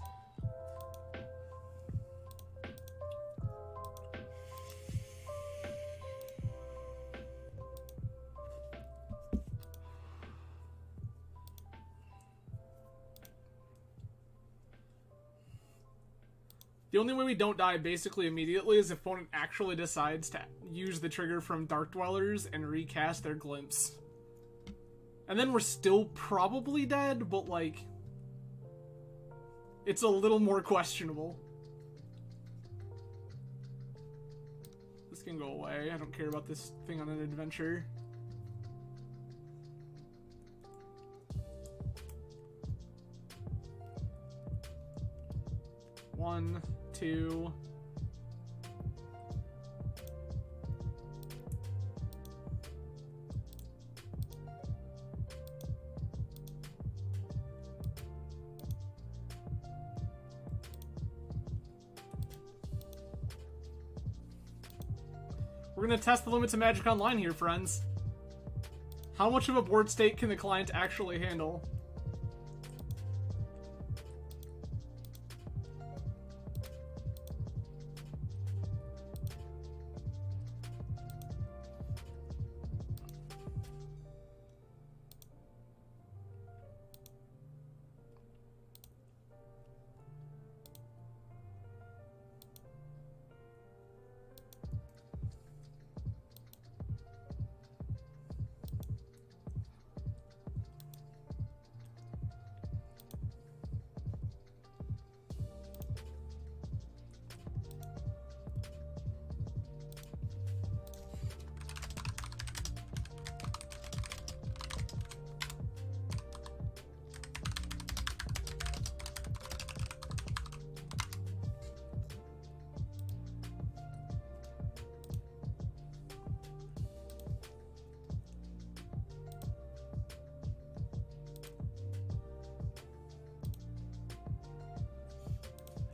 The only way we don't die basically immediately is if opponent actually decides to use the trigger from Dark Dwellers and recast their Glimpse. And then we're still probably dead, but, like, it's a little more questionable. This can go away. I don't care about this thing on an adventure. One, two... We're gonna test the limits of Magic Online here, friends. How much of a board state can the client actually handle?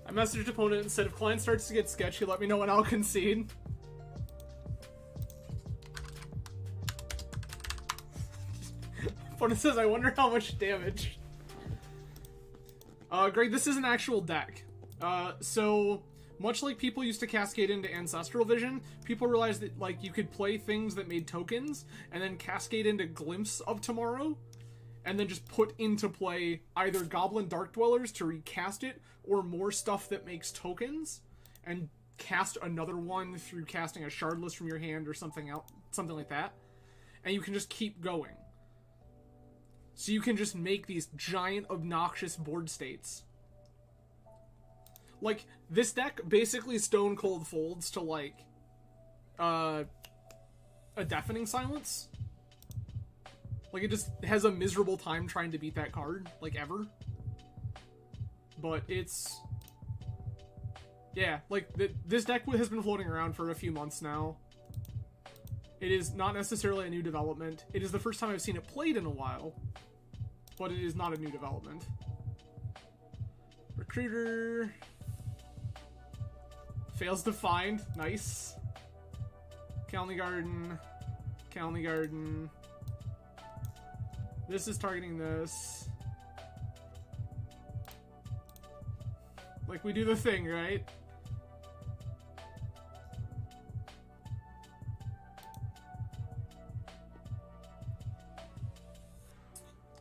I messaged opponent and said if client starts to get sketchy, let me know and I'll concede. Opponent says, I wonder how much damage. Greg, this is an actual deck. So, much like people used to cascade into Ancestral Vision, people realized that, like, you could play things that made tokens, and then cascade into Glimpse of Tomorrow, and then just put into play either Goblin Dark Dwellers to recast it, or more stuff that makes tokens, and cast another one through casting a Shardless from your hand or something like that. And you can just keep going. So you can just make these giant, obnoxious board states. Like, this deck basically stone cold folds to, like, a Deafening Silence. Like, it just has a miserable time trying to beat that card, like, ever. But it's... yeah, like, this deck has been floating around for a few months now. It is not necessarily a new development. It is the first time I've seen it played in a while. But it is not a new development. Recruiter... fails to find. Nice. Calendly Garden. Calendly Garden. This is targeting this. Like, we do the thing, right?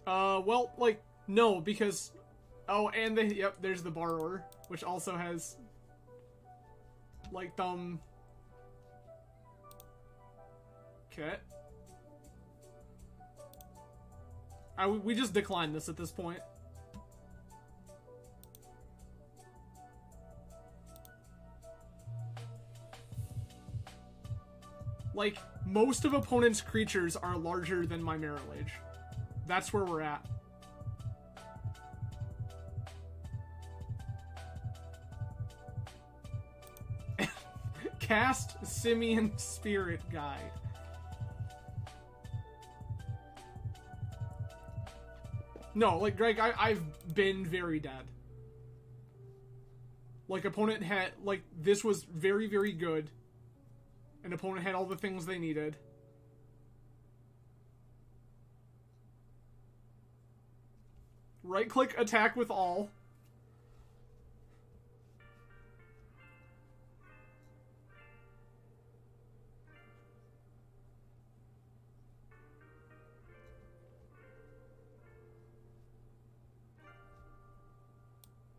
Well, like, no, because... oh, and yep, there's the Borrower, which also has... like, okay. We just declined this at this point. Like, most of opponent's creatures are larger than my Mirror Age. That's where we're at. Cast Simian Spirit Guide. No, like, Greg, I've been very dead. Like, opponent had, like, this was very, very good. And opponent had all the things they needed. Right-click, attack with all.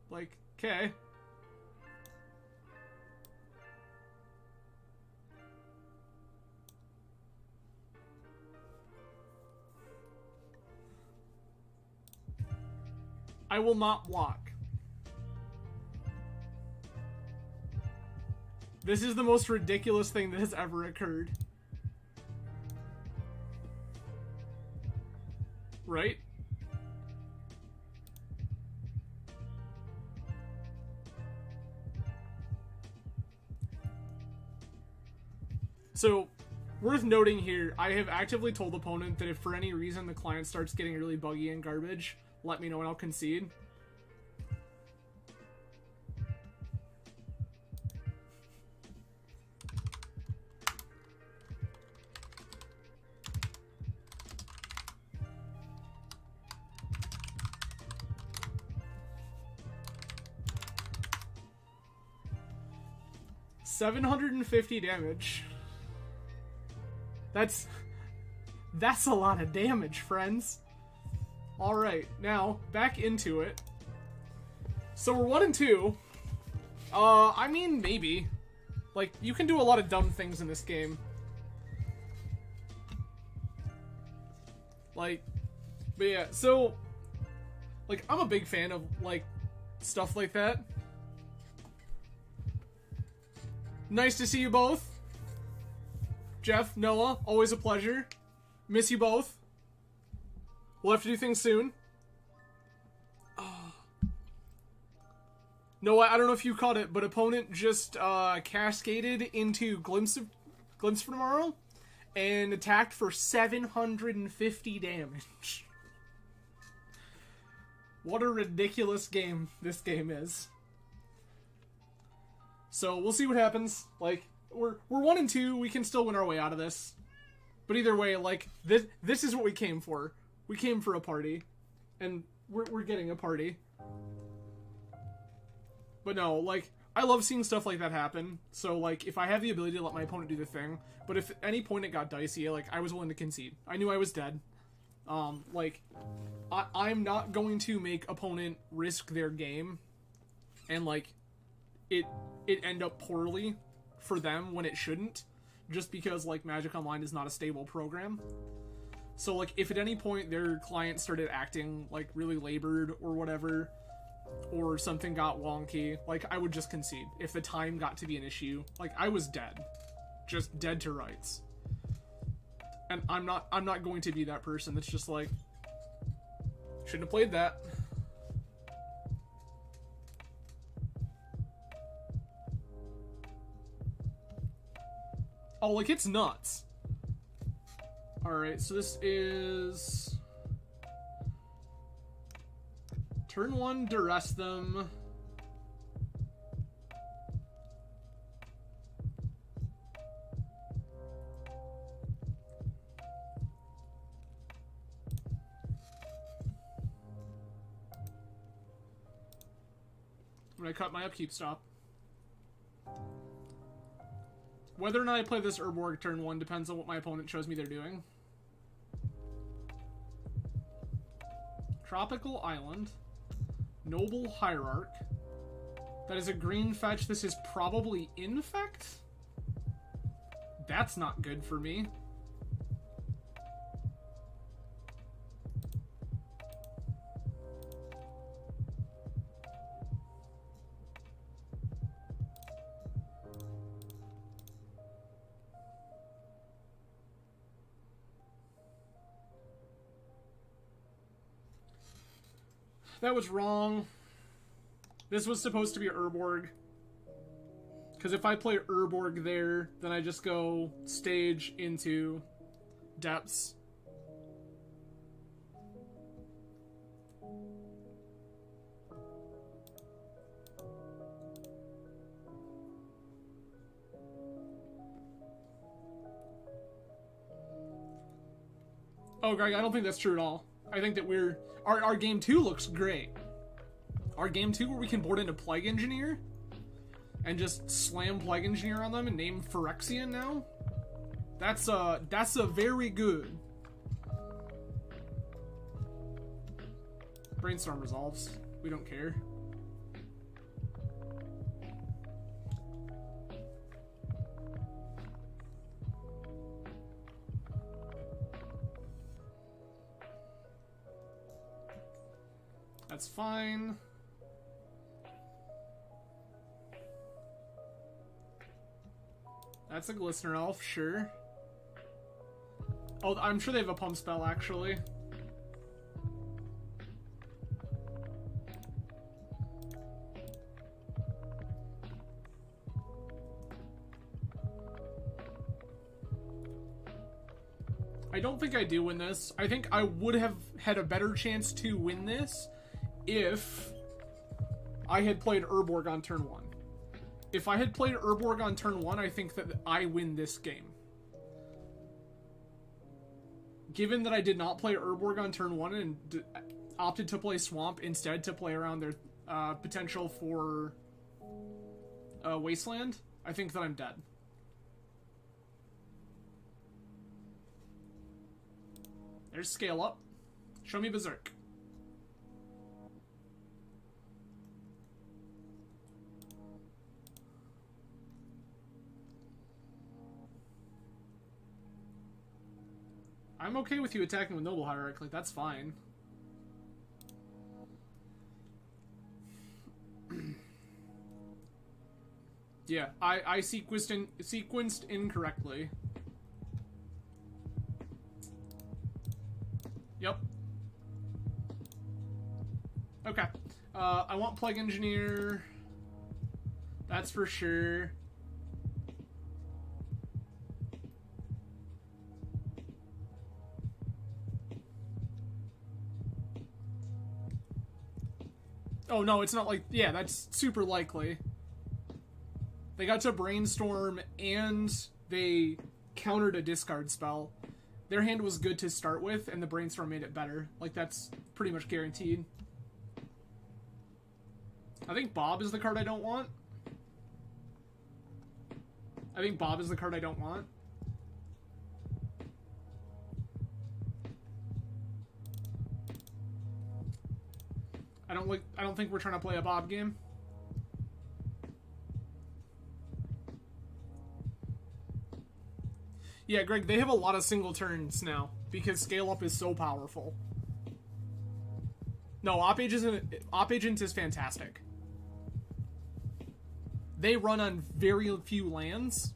Like, okay. I will not block. This is the most ridiculous thing that has ever occurred. Right? So, worth noting here, I have actively told the opponent that if for any reason the client starts getting really buggy and garbage, let me know and I'll concede. $750 damage. That's a lot of damage, friends. Alright, now, back into it. So we're 1 and 2. I mean, maybe. Like, you can do a lot of dumb things in this game. Like, but yeah, so, like, I'm a big fan of, like, stuff like that. Nice to see you both. Jeff, Noah, always a pleasure. Miss you both. We'll have to do things soon. Oh. Noah, I don't know if you caught it, but opponent just cascaded into Glimpse for Tomorrow and attacked for 750 damage. What a ridiculous game this game is. So we'll see what happens. Like, we're 1 and 2. We can still win our way out of this. But either way, like, this is what we came for. We came for a party, and we're getting a party. But no, like, I love seeing stuff like that happen. So like, if I have the ability to let my opponent do the thing, but if at any point it got dicey, like, I was willing to concede. I knew I was dead. Like, I'm not going to make opponent risk their game, and like, it end up poorly for them when it shouldn't, just because, like, Magic Online is not a stable program. So, like, if at any point their client started acting, like, really labored or whatever, or something got wonky, like, I would just concede. If the time got to be an issue, like, I was dead. Just dead to rights. And I'm not going to be that person that's just like, shouldn't have played that. Oh, like, it's nuts. Alright, so this is turn 1, duress them. I'm gonna cut my upkeep stop. Whether or not I play this Urborg turn 1 depends on what my opponent shows me they're doing. Tropical Island. Noble Hierarch. That is a green fetch. This is probably Infect? That's not good for me. That was wrong. This was supposed to be Urborg. Because if I play Urborg there, then I just go stage into Depths. Oh, Greg, I don't think that's true at all. I think that our game 2 looks great. Our game 2 where we can board into Plague Engineer and just slam Plague Engineer on them and name Phyrexian now. That's a very good. Brainstorm resolves. We don't care. That's fine. That's a Glistener Elf, sure. Oh, I'm sure they have a pump spell, actually. I don't think I do win this. I think I would have had a better chance to win this if I had played Urborg on turn 1. If I had played Urborg on turn 1, I think that I win this game. Given that I did not play Urborg on turn 1 and opted to play Swamp instead to play around their potential for Wasteland, I think that I'm dead. There's Scale Up. Show me Berserk. I'm okay with you attacking with Noble Hierarch, like, that's fine. Yeah, I sequenced incorrectly. Yep. Okay. I want Plague Engineer. That's for sure. Oh, no, it's not like... Yeah, that's super likely. They got to Brainstorm, and they countered a discard spell. Their hand was good to start with, and the Brainstorm made it better. Like, that's pretty much guaranteed. I think Bob is the card I don't want. I think Bob is the card I don't want. I don't think we're trying to play a Bob game. Yeah, Greg, they have a lot of single turns now because Scale Up is so powerful. No, Op Agent is fantastic. They run on very few lands,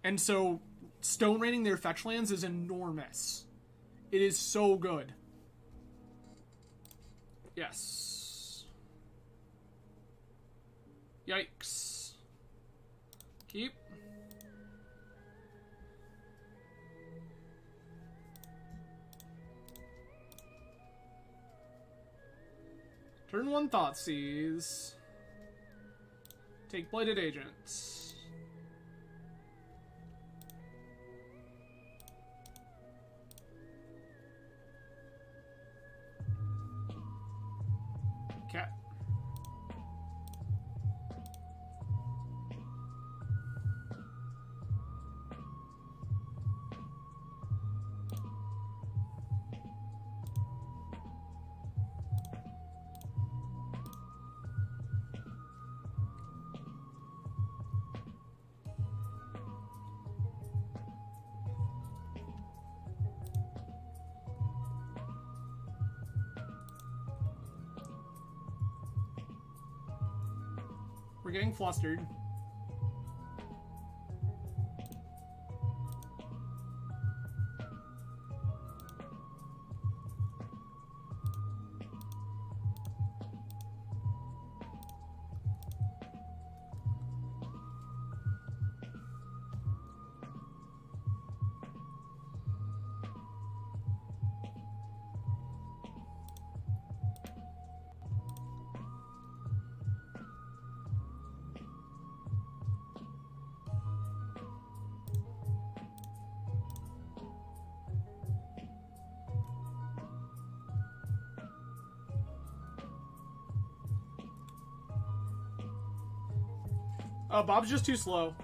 and so Stone Raining their fetch lands is enormous. It is so good. Yes. Yikes. Keep. Turn 1 Thoughtseize. Take Blighted Agents. Cat. We're getting flustered. Bob's just too slow.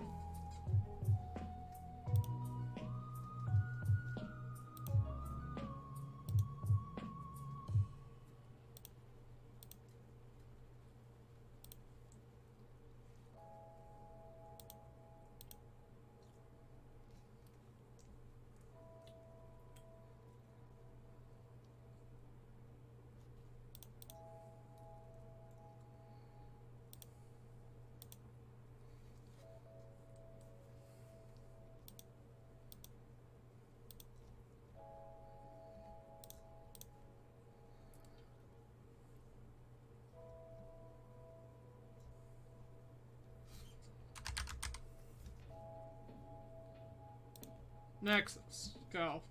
Nexus. Go.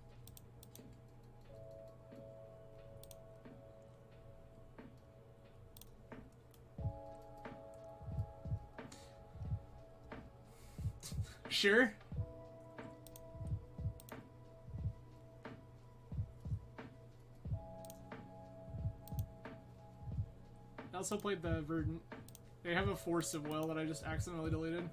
Sure. I also played the Verdant. They have a Force of Will that I just accidentally deleted.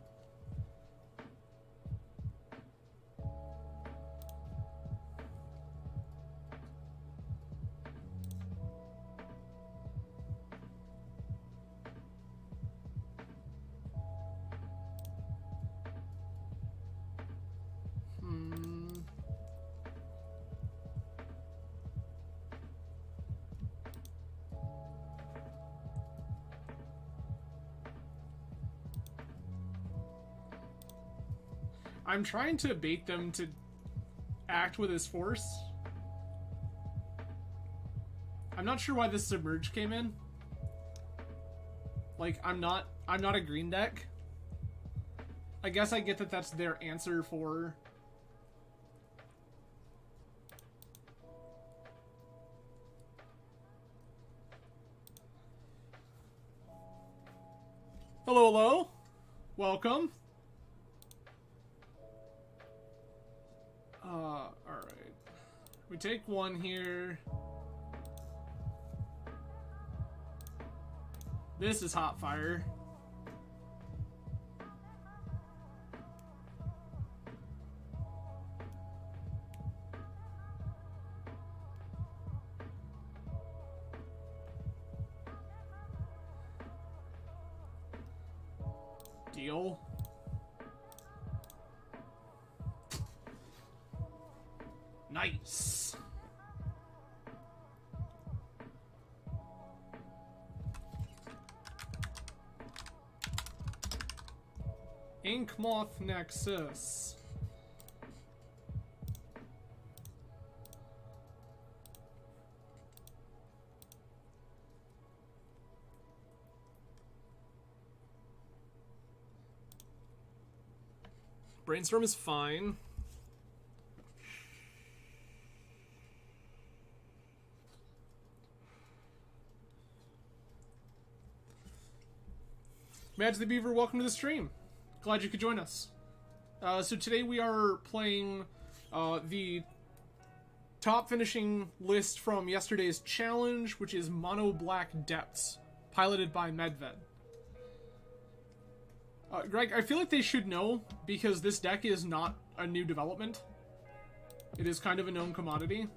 I'm trying to bait them to act with his force. I'm not sure why this Submerge came in. Like, I'm not a green deck. I guess I get that that's their answer for... Hello, hello. Welcome. Alright. We take one here. This is hot fire. Deal. Nice. Ink Moth Nexus. Brainstorm is fine. Madge the Beaver, welcome to the stream. Glad you could join us. So today we are playing the top finishing list from yesterday's challenge, which is Mono Black Depths, piloted by Medved. Greg, I feel like they should know, because this deck is not a new development. It is kind of a known commodity.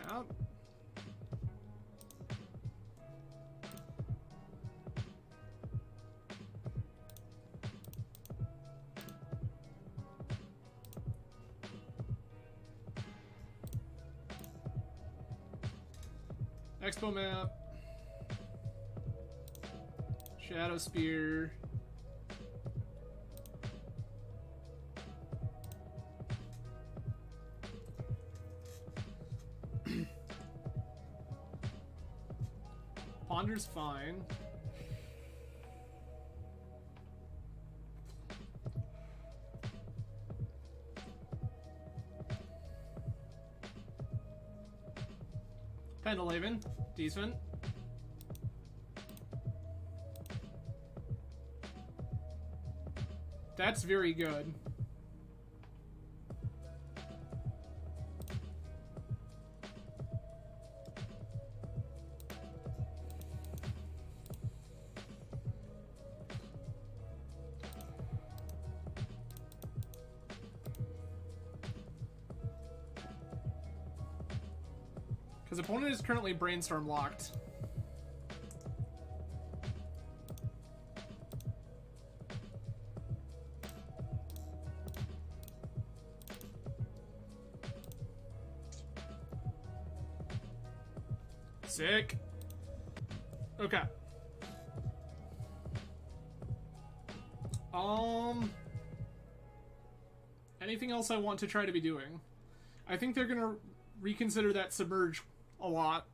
Map. Expo map. Shadow Spear. Ponder's fine. Pendlehaven, decent. That's very good. His opponent is currently Brainstorm locked. Sick. Okay. Anything else I want to try to be doing? I think they're gonna reconsider that Submerge a lot.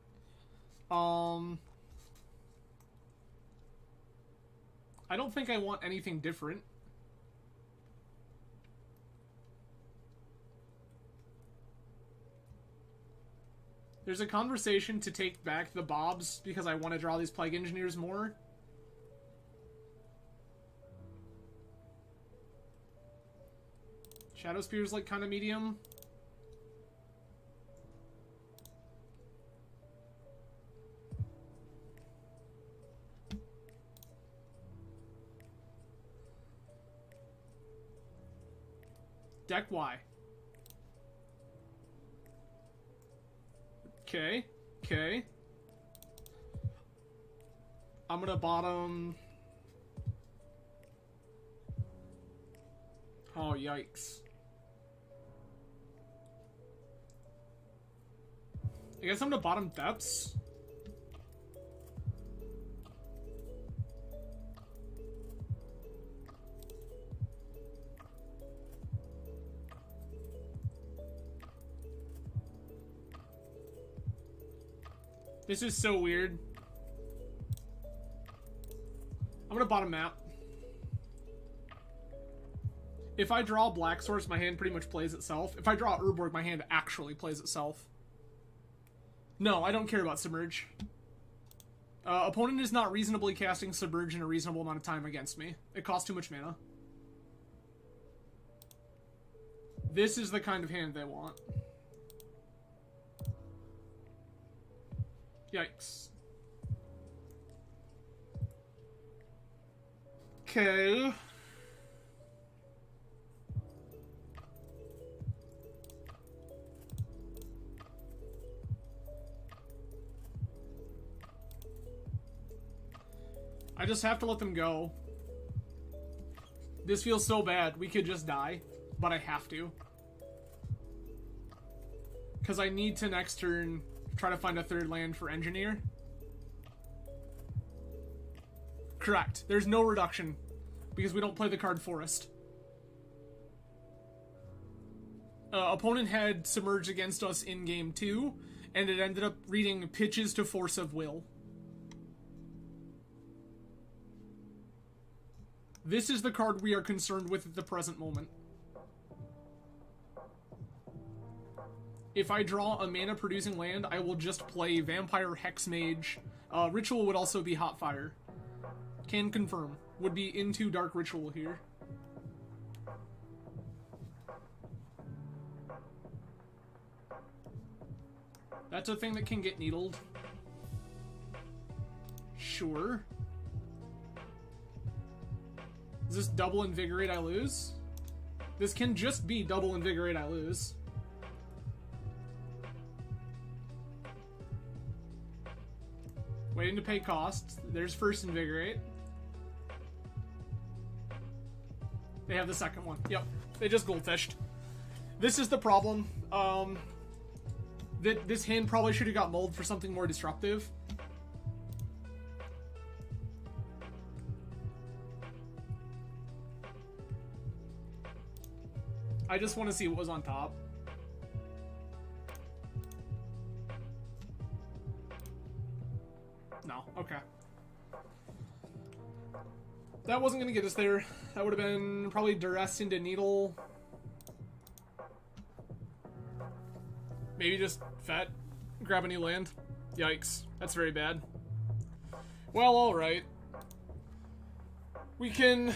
I I don't think I want anything different. There's a conversation to take back the Bobs because I want to draw these Plague Engineers more. Shadow Spear's like kind of medium. Deck Y. Okay, okay. I'm gonna bottom... Oh, yikes. I guess I'm gonna bottom depths. This is so weird. I'm gonna bottom map. If I draw Black Source, my hand pretty much plays itself. If I draw Urborg, my hand actually plays itself. No, I don't care about Submerge. Opponent is not reasonably casting Submerge in a reasonable amount of time against me. It costs too much mana. This is the kind of hand they want. Yikes. Okay. I just have to let them go. This feels so bad. We could just die, but I have to. Because I need to next turn try to find a third land for Engineer. Correct. There's no reduction because we don't play the card Forest. Opponent had Submerge against us in game 2, and it ended up reading Pitches to Force of Will. This is the card we are concerned with at the present moment. If I draw a mana-producing land, I will just play Vampire, Hexmage. Ritual would also be Hot Fire. Can confirm. Would be into Dark Ritual here. That's a thing that can get needled. Sure. Is this double Invigorate I lose? This can just be double Invigorate I lose. Waiting to pay cost. There's first Invigorate. They have the second one. Yep. They just goldfished. This is the problem. This hand probably should have got mulled for something more disruptive. I just want to see what was on top. No, okay. That wasn't going to get us there. That would have been probably Duress into Needle. Maybe just Fet. Grab a new land. Yikes. That's very bad. Well, alright. We can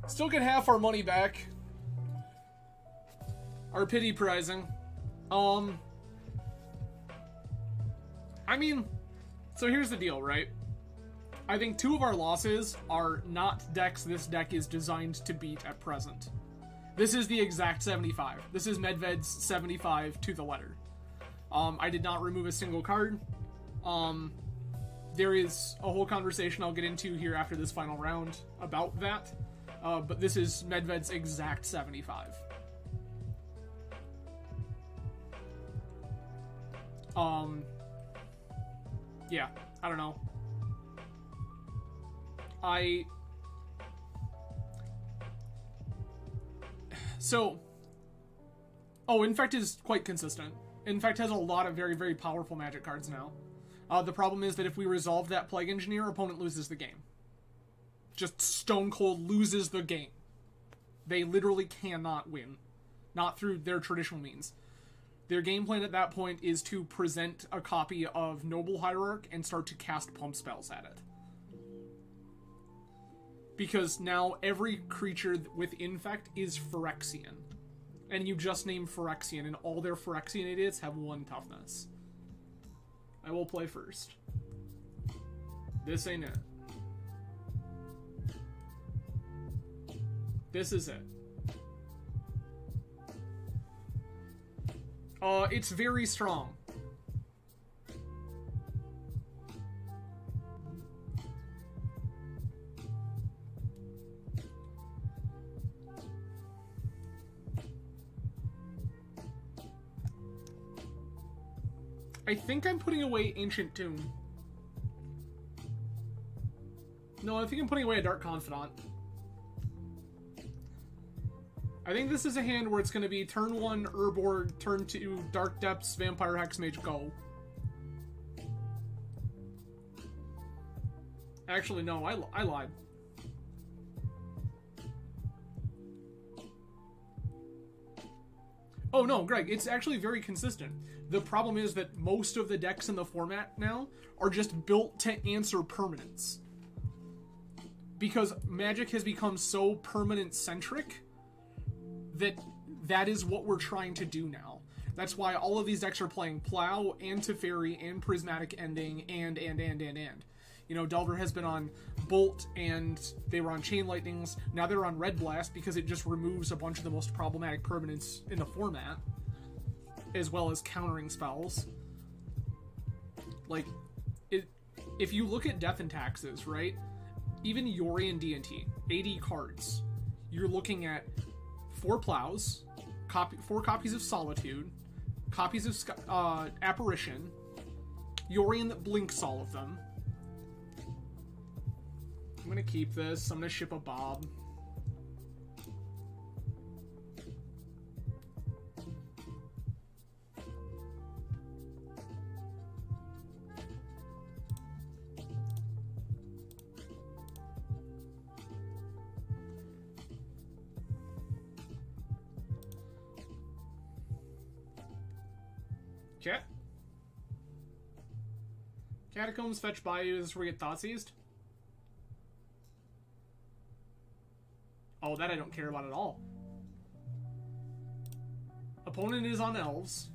still get half our money back. Our pity prizing. I mean, so here's the deal, right? I think 2 of our losses are not decks this deck is designed to beat at present. This is the exact 75. This is Medved's 75 to the letter. I did not remove a single card. There is a whole conversation I'll get into here after this final round about that. But this is Medved's exact 75. Yeah, I don't know. Infect is quite consistent. Infect has a lot of very, very powerful magic cards now. The problem is that if we resolve that Plague Engineer, opponent loses the game. just stone cold loses the game. They literally cannot win. Not through their traditional means. Their game plan at that point is to present a copy of Noble Hierarch and start to cast pump spells at it. Because now every creature with Infect is Phyrexian. And you just name Phyrexian, and all their Phyrexian idiots have 1 toughness. I will play first. This ain't it. This is it. It's very strong. I think I'm putting away Ancient Tomb. No, I think I'm putting away a Dark Confidant. I think this is a hand where it's going to be turn 1 Urborg, turn 2 Dark Depths, Vampire Hexmage, go. Actually, no, I lied. Oh no, Greg, it's actually very consistent. The problem is that most of the decks in the format now are just built to answer permanence. Because Magic has become so permanent-centric that is what we're trying to do now. That's why all of these decks are playing Plow, and Teferi, and Prismatic Ending, and. You know, Delver has been on Bolt, and they were on Chain Lightnings. Now they're on Red Blast, because it just removes a bunch of the most problematic permanents in the format, as well as countering spells. Like, if you look at Death and Taxes, right? Even Yori and D&T, 80 cards. You're looking at 4 Plows, 4 copies of Solitude, copies of Apparition, Yorion that blinks all of them. I'm gonna keep this. I'm gonna ship a Bob. Okay. Catacombs, fetch Bayou. This is where we get Thoughtseized. Oh, that I don't care about at all. Opponent is on Elves.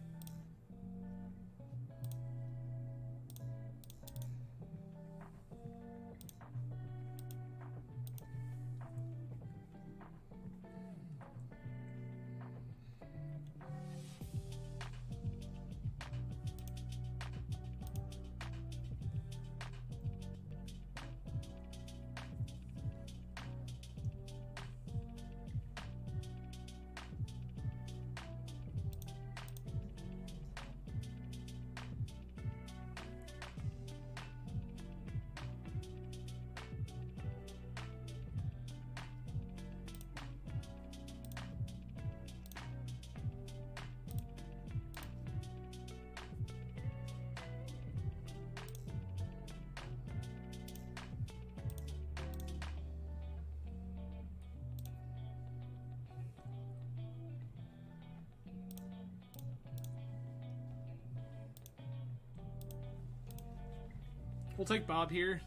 We'll take Bob here.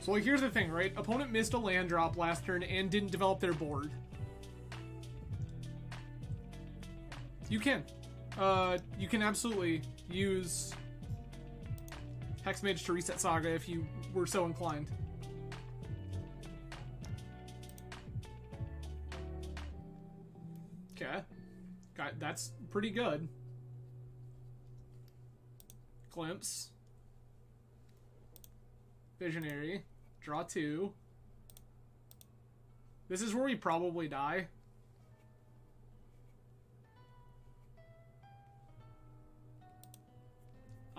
So, like, here's the thing, right? Opponent missed a land drop last turn and didn't develop their board. You can. You can absolutely use Hexmage to reset Saga if you were so inclined. Okay. That's pretty good. Glimpse. Visionary. Draw 2. This is where we probably die.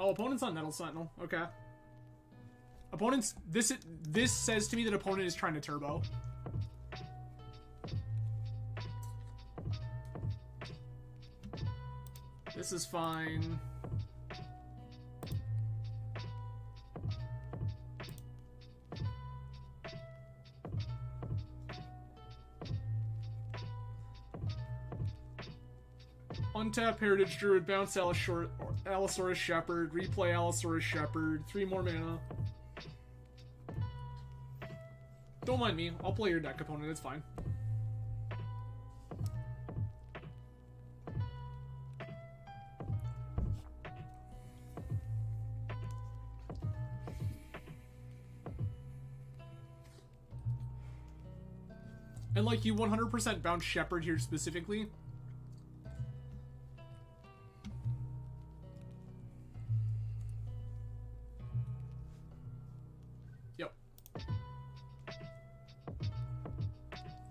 Oh, opponent's on Nettle Sentinel. Okay. Opponent's... This says to me that opponent is trying to turbo. This is fine. Untap Heritage Druid, bounce Allosaurus Shepherd, replay Allosaurus Shepherd, 3 more mana. Don't mind me, I'll play your deck, opponent, it's fine. And like, you 100% bounce Shepherd here specifically.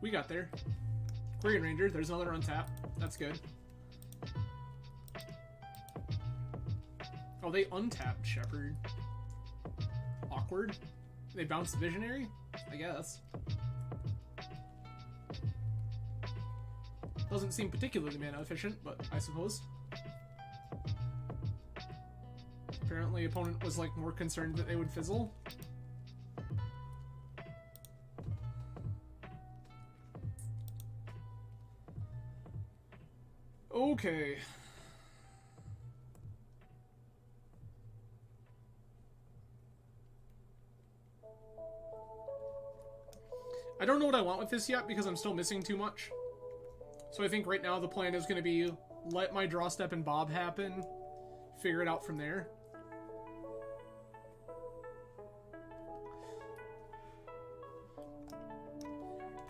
We got there. Great Ranger, there's another untap. That's good. Oh, they untapped Shepherd. Awkward. They bounced Visionary? I guess. Doesn't seem particularly mana efficient, but I suppose. Apparently opponent was like more concerned that they would fizzle. Okay. I don't know what I want with this yet because I'm still missing too much. So I think right now the plan is going to be let my draw step and bob happen, figure it out from there.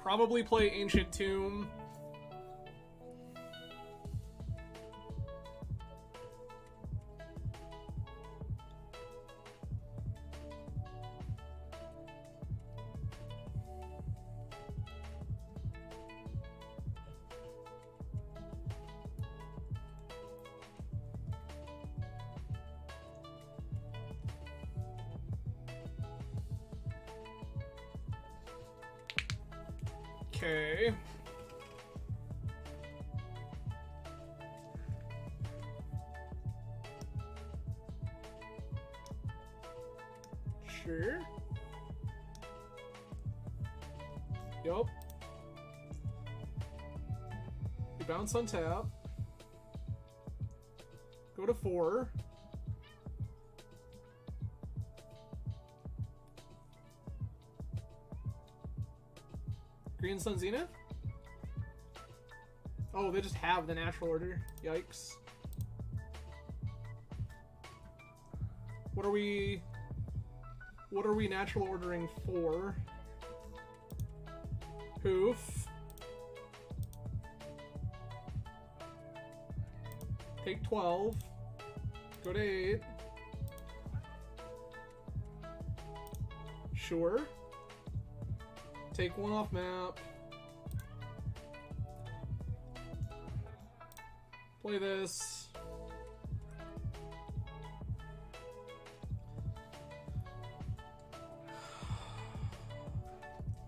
Probably play Ancient Tomb. Okay. Sure. Yup. You bounce on tap. Go to 4. Green Sun Zenith? Oh, they just have the natural order. Yikes. What are we natural ordering for? Hoof. Take 12. Go to 8. Sure. Take 1 off map. Play this.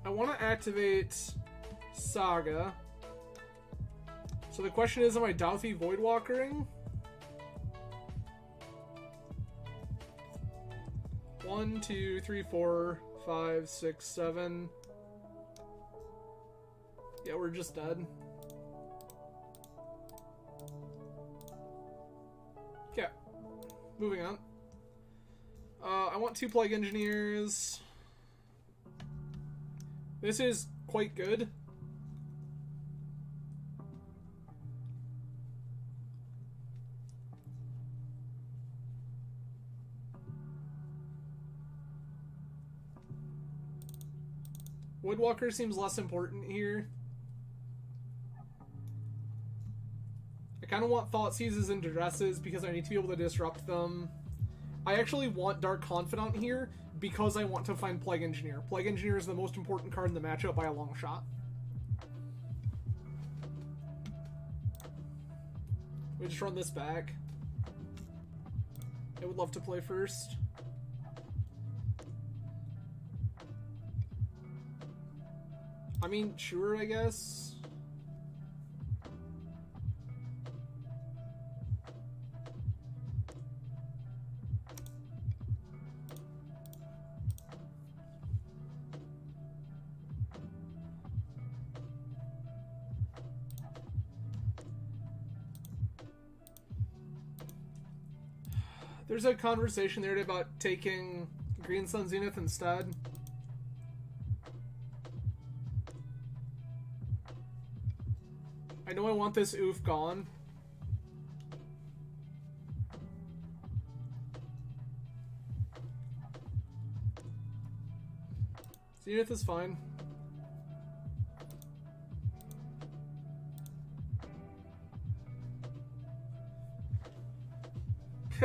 I want to activate Saga. So the question is, am I Douthie Voidwalkering? 1, 2, 3, 4, 5, 6, 7. Yeah, we're just dead. Okay. Moving on. I want 2 Plague Engineers. This is quite good. Woodwalker seems less important here. I kind of want Thoughtseizes and Duresses because I need to be able to disrupt them. I actually want Dark Confidant here because I want to find Plague Engineer. Plague Engineer is the most important card in the matchup by a long shot. We just run this back. I would love to play first. I mean, sure, I guess. There's a conversation there about taking Green Sun Zenith instead. I know I want this oof gone. Zenith is fine.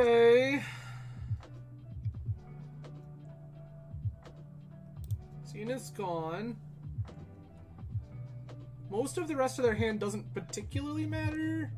Okay. Zenith's gone. Most of the rest of their hand doesn't particularly matter.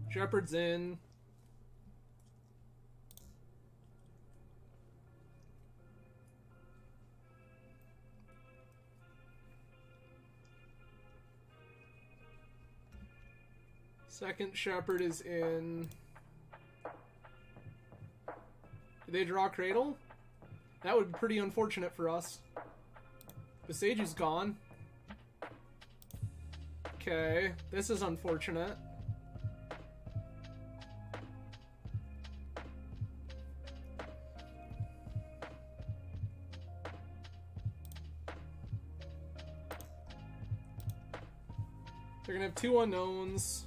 Shepherd's in. Second Shepherd is in. Do they draw Cradle? That would be pretty unfortunate for us. The Sage is gone. Okay, this is unfortunate. They're gonna have two unknowns.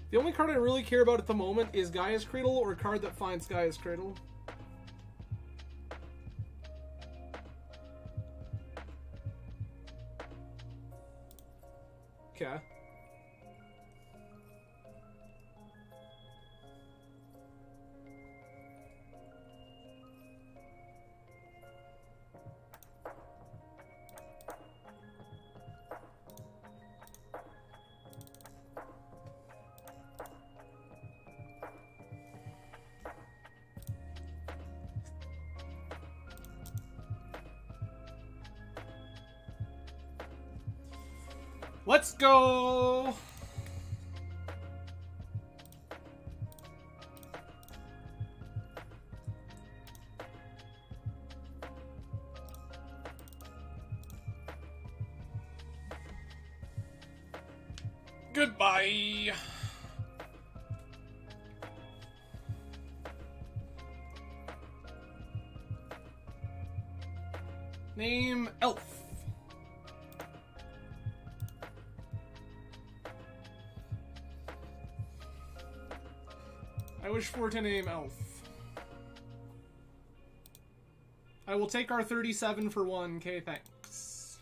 The only card I really care about at the moment is Gaia's Cradle or a card that finds Gaia's Cradle. Okay. Let's go! Goodbye! Name Elf. I wish for to name Elf. I will take our 37 for 1. Thanks.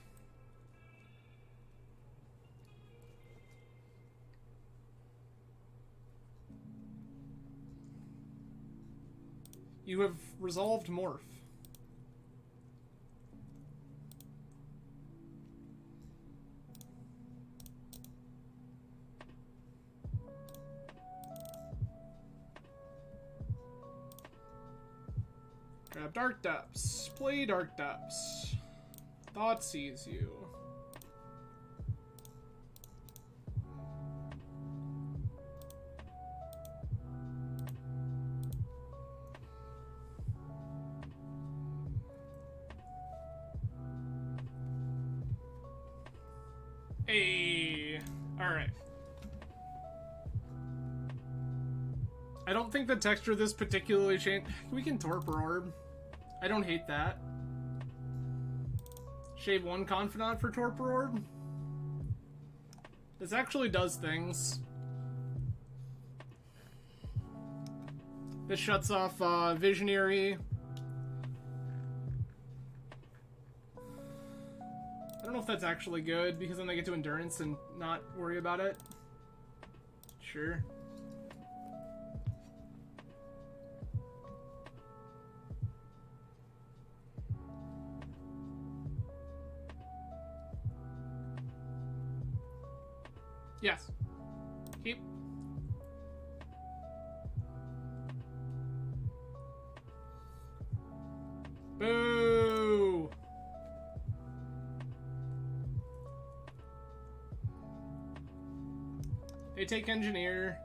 You have resolved Morph. Grab Dark Depths. Play Dark Depths. Thought sees you. Hey. Alright. I don't think the texture of this particularly changed. We can Torpor Orb. I don't hate that. Shave one confidant for Torpor Orb? This actually does things. This shuts off Visionary. I don't know if that's actually good, because then they get to Endurance and not worry about it. Sure. Yes. Keep. Boo! They take Engineer.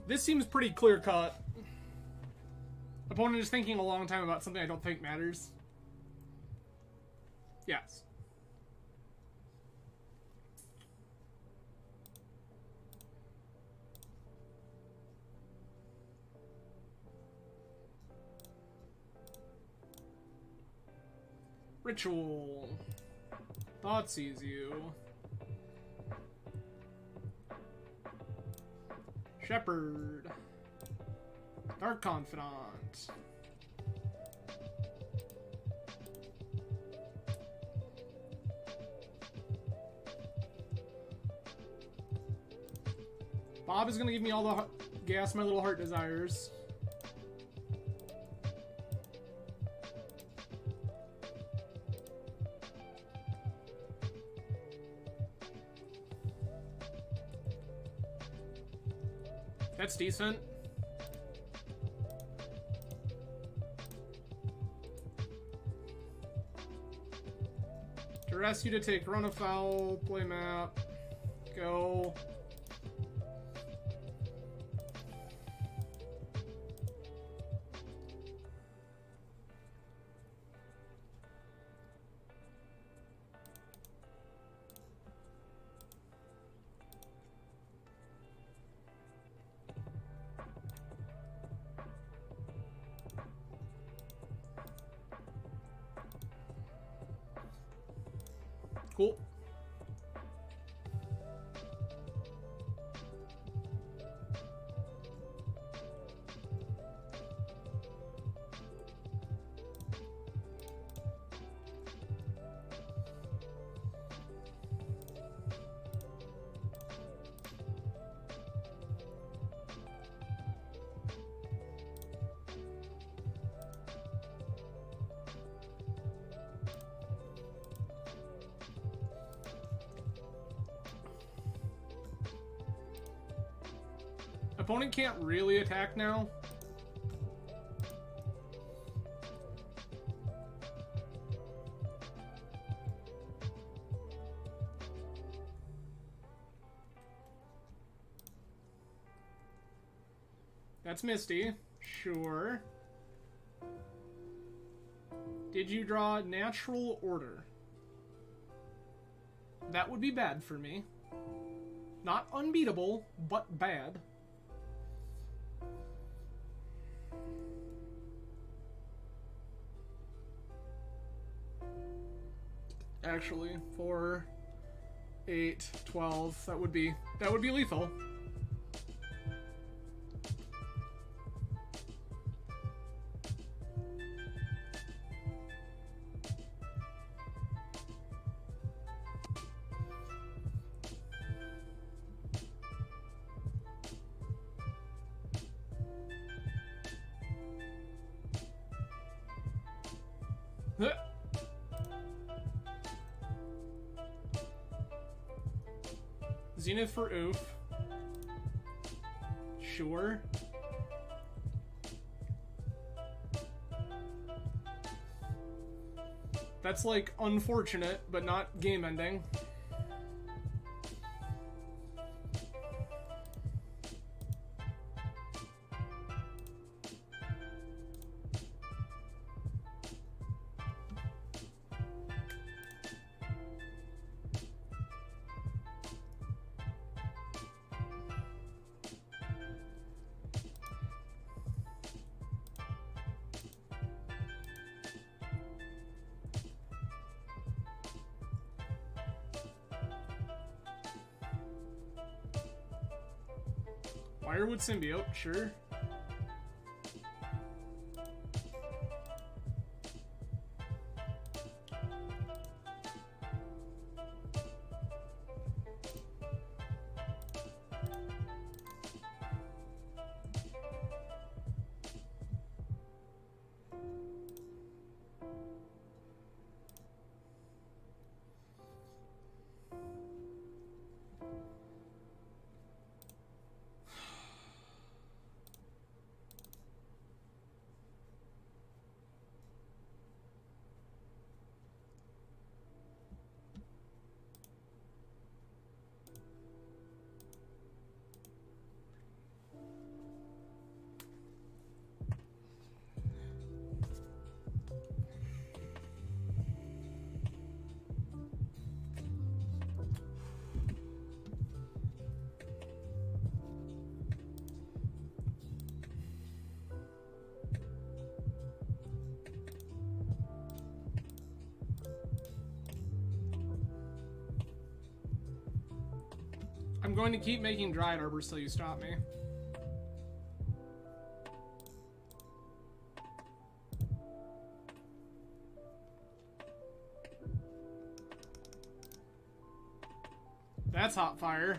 This seems pretty clear-cut. Opponent is thinking a long time about something I don't think matters. Yes. Ritual. Thoughtseize you. Shepherd. Dark Confidant. Bob is gonna give me all the gas my little heart desires. That's decent. To ask you to take run afoul, play map, go. Cool. Opponent can't really attack now. That's Misty. Sure. Did you draw Natural Order? That would be bad for me. Not unbeatable, but bad. Actually, 4, 8, 12. That would be lethal. Zenith for oof. Sure. That's like unfortunate, but not game ending. Wirewood symbiote, sure. I'm going to keep making Dryad Arbors till you stop me. That's hot fire.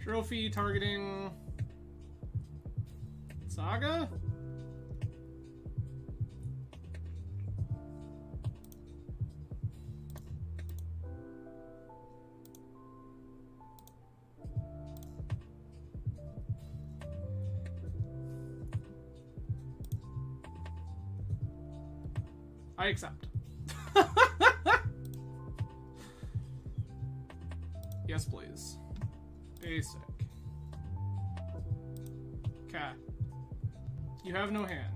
Trophy targeting Saga? I accept. Yes, please. Basic. Okay. You have no hand.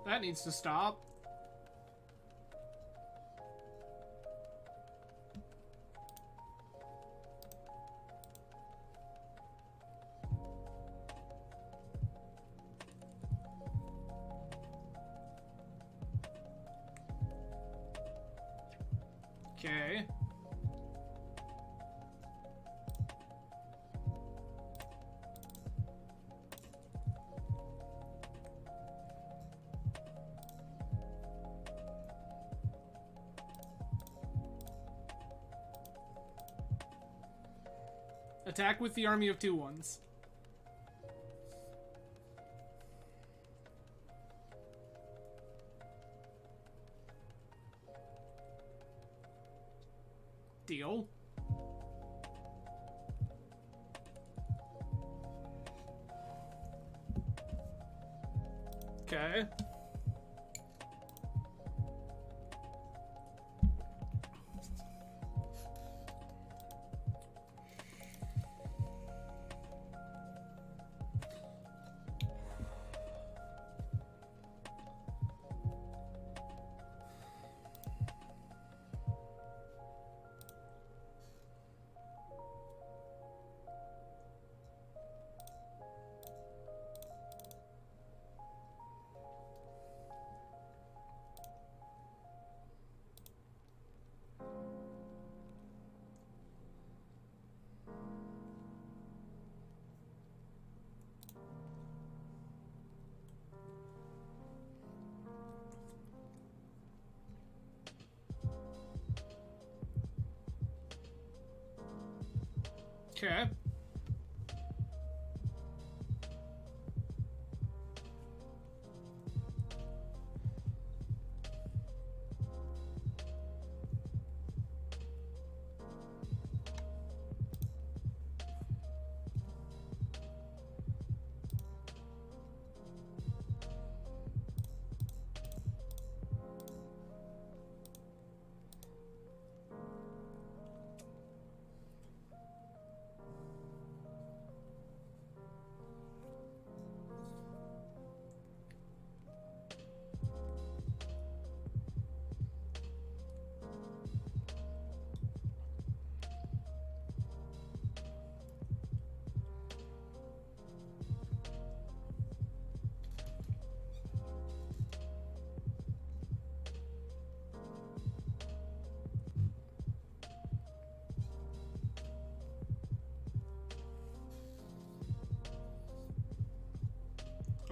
That needs to stop. Okay. Attack with the army of 2/1s. Deal. Okay. Okay.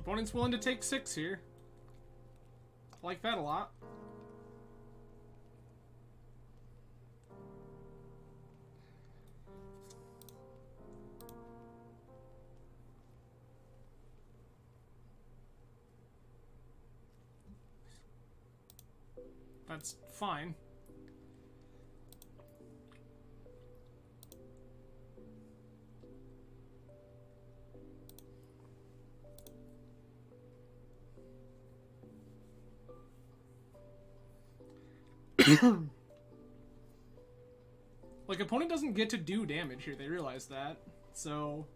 Opponent's willing to take 6 here. I like that a lot. That's fine. Like, opponent doesn't get to do damage here, they realize that. So,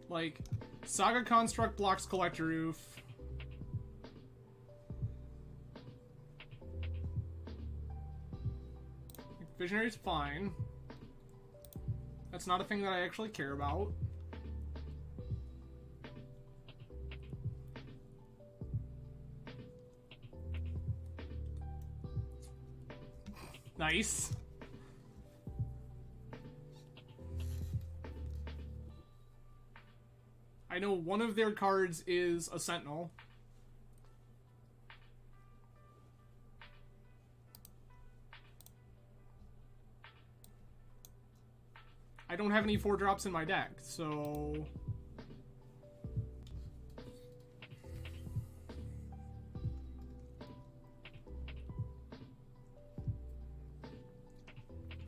like, Saga Construct blocks Collector Roof. Visionary's fine. That's not a thing that I actually care about. Nice. I know one of their cards is a Sentinel. I don't have any 4-drops in my deck, so...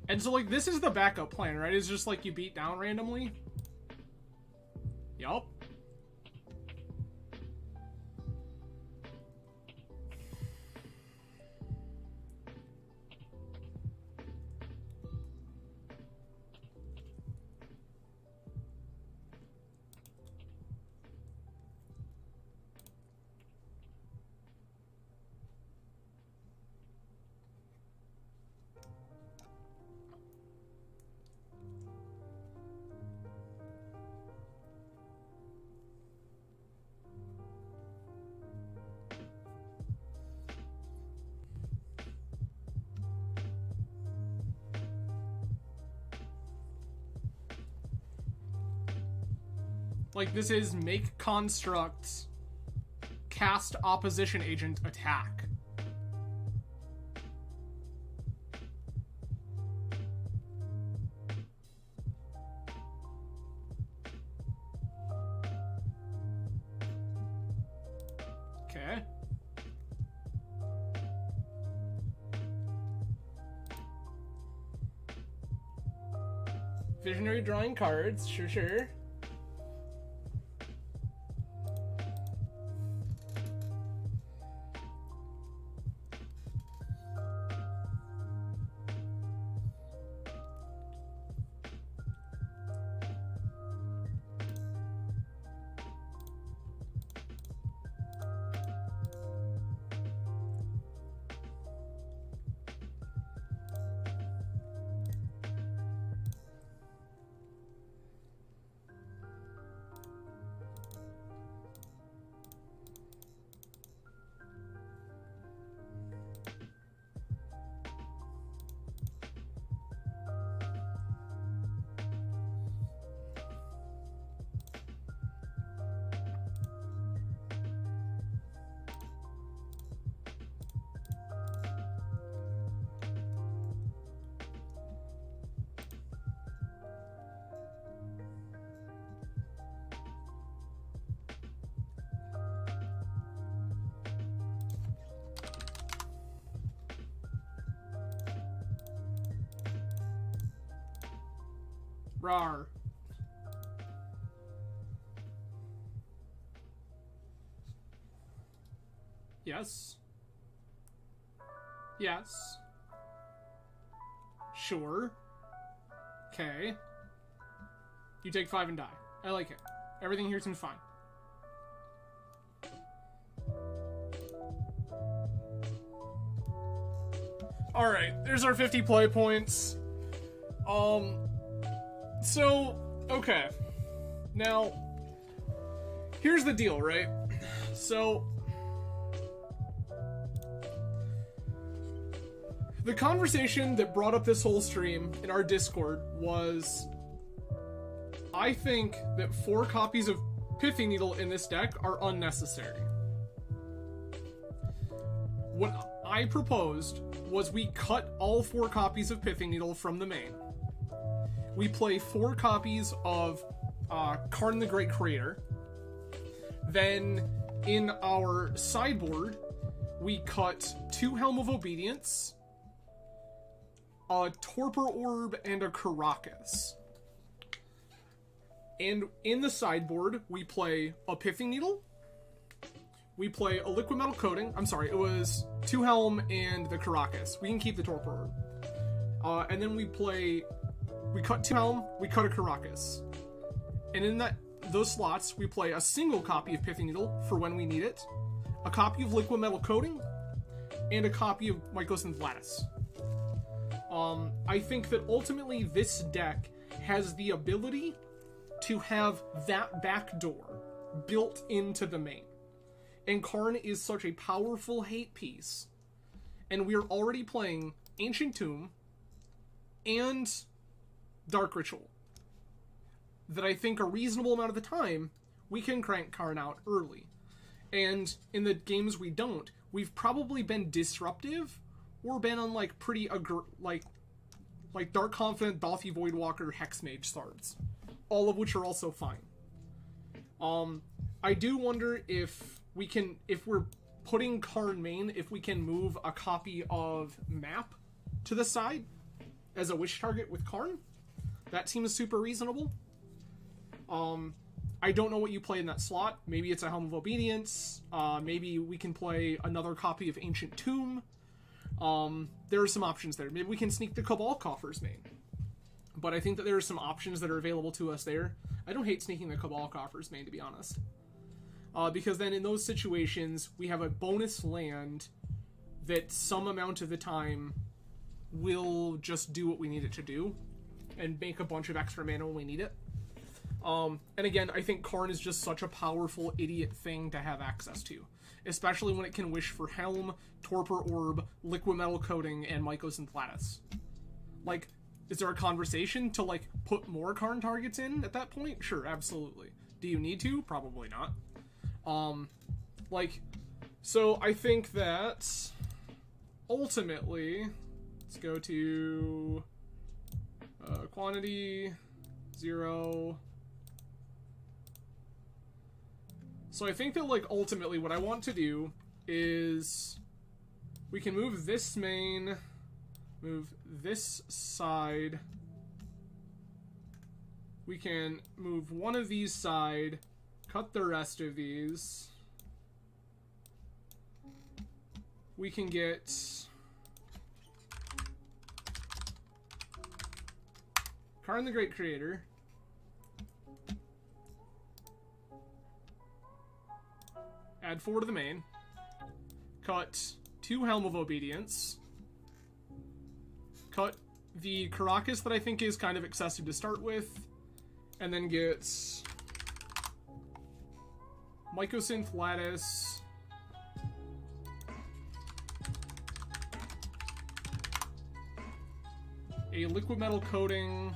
And so, like, this is the backup plan, right? It's just, like, you beat down randomly. Yup. Like, this is make constructs, cast opposition agent, attack. Okay. Visionary drawing cards, sure. Rawr. Yes. Yes. Sure. Okay. You take 5 and die. I like it. Everything here seems fine. Alright, there's our 50 play points. So, okay. Now, here's the deal, right? So, the conversation that brought up this whole stream in our Discord was I think that 4 copies of Pithing Needle in this deck are unnecessary. What I proposed was we cut all 4 copies of Pithing Needle from the main. We play 4 copies of Karn the Great Creator. Then in our sideboard, we cut 2 Helm of Obedience, a Torpor Orb, and a Caracas. And in the sideboard, we play a Pithing Needle, we play a Liquid Metal Coating, I'm sorry, it was 2 Helm and the Caracas. We can keep the Torpor Orb. And then we cut 2 Helm, we cut a Caracas. And in those slots, we play a single copy of Pithing Needle for when we need it, a copy of Liquid Metal Coating, and a copy of Mycosynth Lattice. I think that ultimately this deck has the ability to have that backdoor built into the main. And Karn is such a powerful hate piece. And we're already playing Ancient Tomb and Dark Ritual, that I think a reasonable amount of the time, we can crank Karn out early. And in the games we don't, we've probably been disruptive, or been on, like, pretty, like Dark Confidant, Dolphy Voidwalker, Hexmage Sards. All of which are also fine. I do wonder if we're putting Karn main, if we can move a copy of Map to the side as a wish target with Karn. That seems super reasonable. I don't know what you play in that slot. Maybe it's a Helm of Obedience. Maybe we can play another copy of Ancient Tomb. There are some options there. Maybe we can sneak the Cabal Coffers main. But I think that there are some options that are available to us there. I don't hate sneaking the Cabal Coffers main, to be honest. Because then in those situations, we have a bonus land that some amount of the time will just do what we need it to do and make a bunch of extra mana when we need it. And again, I think Karn is just such a powerful idiot thing to have access to. Especially when it can wish for Helm, Torpor Orb, Liquid Metal Coating, and Mycosynth Lattice. Like, is there a conversation to, like, put more Karn targets in at that point? Sure, absolutely. Do you need to? Probably not. So I think that ultimately, let's go to quantity 0. So I think that, like, ultimately what I want to do is we can move this main, move this side, we can move one of these side, cut the rest of these, we can get Karn the Great Creator, add 4 to the main, cut 2 Helm of Obedience, cut the Caracas that I think is kind of excessive to start with, and then get Mycosynth Lattice, a Liquid Metal Coating,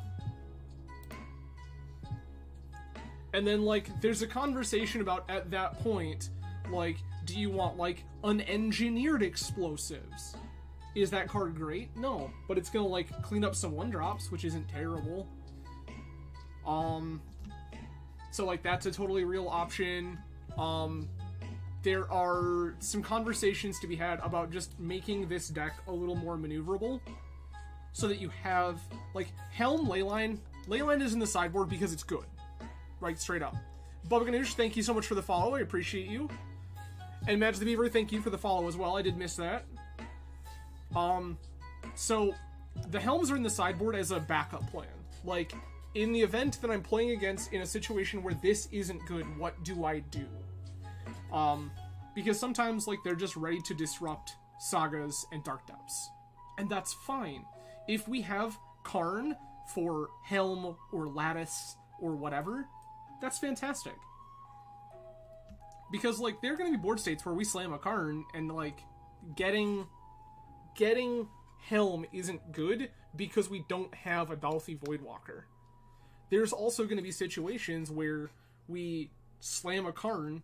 and then, like, there's a conversation about, at that point, like, do you want, like, unengineered explosives? Is that card great? No, but it's gonna, like, clean up some 1-drops, which isn't terrible. So, like, that's a totally real option. There are some conversations to be had about just making this deck a little more maneuverable, so that you have, like, Helm, Leyline. Leyline is in the sideboard because it's good. Right, straight up. Bubba Ganoush, thank you so much for the follow. I appreciate you. And Madge the Beaver, thank you for the follow as well. I did miss that. So, the Helms are in the sideboard as a backup plan. Like, in the event that I'm playing against in a situation where this isn't good, what do I do? Because sometimes, like, they're just ready to disrupt Sagas and Dark Depths. And that's fine. If we have Karn for Helm or Lattice or whatever, that's fantastic. Because, like, there are going to be board states where we slam a Karn and, like, getting Helm isn't good because we don't have a Dolphy Voidwalker. there's also going to be situations where we slam a Karn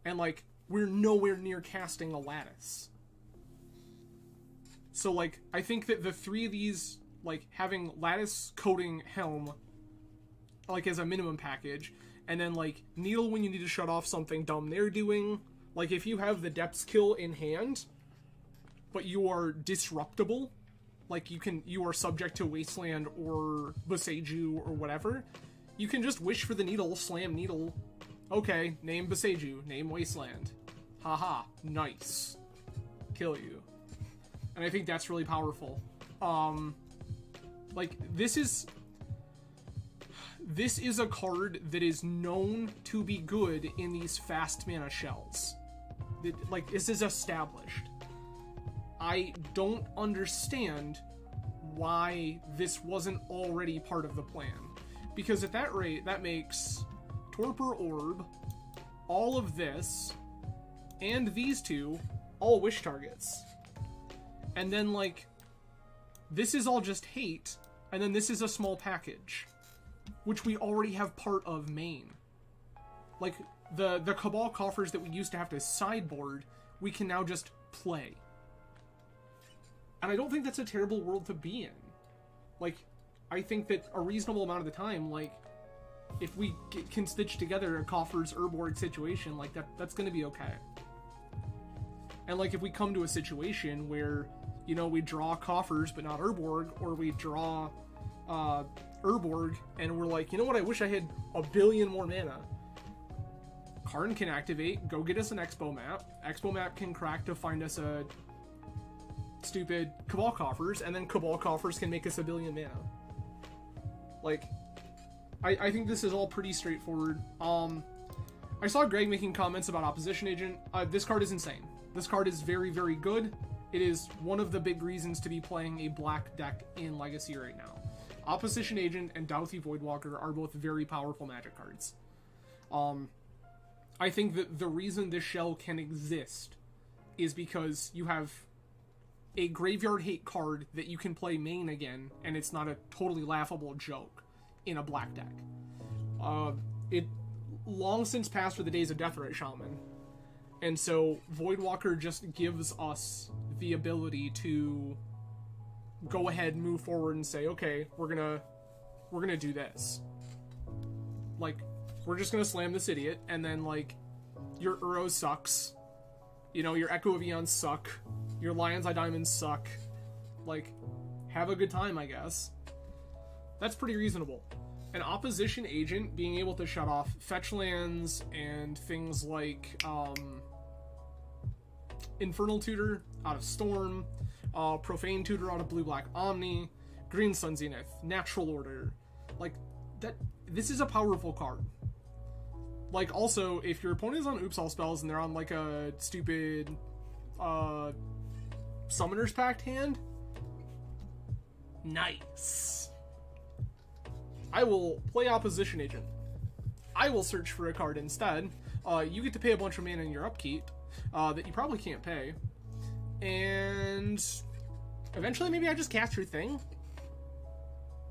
and, like, we're nowhere near casting a Lattice. So, like, I think that the three of these, like, having Lattice, Coating, Helm, like, as a minimum package, and then, like, Needle when you need to shut off something dumb they're doing. Like, if you have the Depths kill in hand, but you are disruptible, like, you are subject to Wasteland or Boseiju or whatever, you can just wish for the Needle, slam Needle. Okay, name Boseiju, name Wasteland. Haha, nice. Kill you. And I think that's really powerful. Like, this is a card that is known to be good in these fast mana shells. Like, this is established. I don't understand why this wasn't already part of the plan. Because at that rate, that makes Torpor Orb, all of this, and these two, all wish targets. And then, like, this is all just hate, and then this is a small package, which we already have part of main. Like, the Cabal coffers that we used to have to sideboard, we can now just play. And I don't think that's a terrible world to be in. Like, I think that a reasonable amount of the time, like, if we can stitch together a coffers Urborg situation, like, that's gonna be okay. And, like, if we come to a situation where, you know, we draw coffers but not Urborg, or we draw Urborg and we're like, you know what, I wish I had a billion more mana. Karn can activate, go get us an Expo map. Expo map can crack to find us a stupid Cabal coffers, and then Cabal coffers can make us a billion mana. Like, I think this is all pretty straightforward. I saw Greg making comments about Opposition Agent. This card is insane. This card is very, very good. It is one of the big reasons to be playing a black deck in Legacy right now. Opposition Agent and Dauthi Voidwalker are both very powerful Magic cards. I think that the reason this shell can exist is because you have a graveyard hate card that you can play main again, and it's not a totally laughable joke in a black deck. It long since passed for the days of Deathrite Shaman, and so Voidwalker just gives us the ability to go ahead and move forward and say, okay, we're gonna do this. Like, we're just gonna slam this idiot, and then, like, your Uro sucks, you know, your Echo of Eons suck, your Lion's Eye Diamonds suck. Like, have a good time, I guess. That's pretty reasonable. An Opposition Agent being able to shut off fetch lands and things like Infernal Tutor out of Storm, Profane Tutor out of Blue-Black Omni, Green Sun Zenith, Natural Order. Like, this is a powerful card. Like, also, if your opponent is on Oops All spells and they're on, like, a stupid Summoner's Pact hand, nice. I will play Opposition Agent. I will search for a card instead. You get to pay a bunch of mana in your upkeep that you probably can't pay. And eventually maybe I just cast your thing.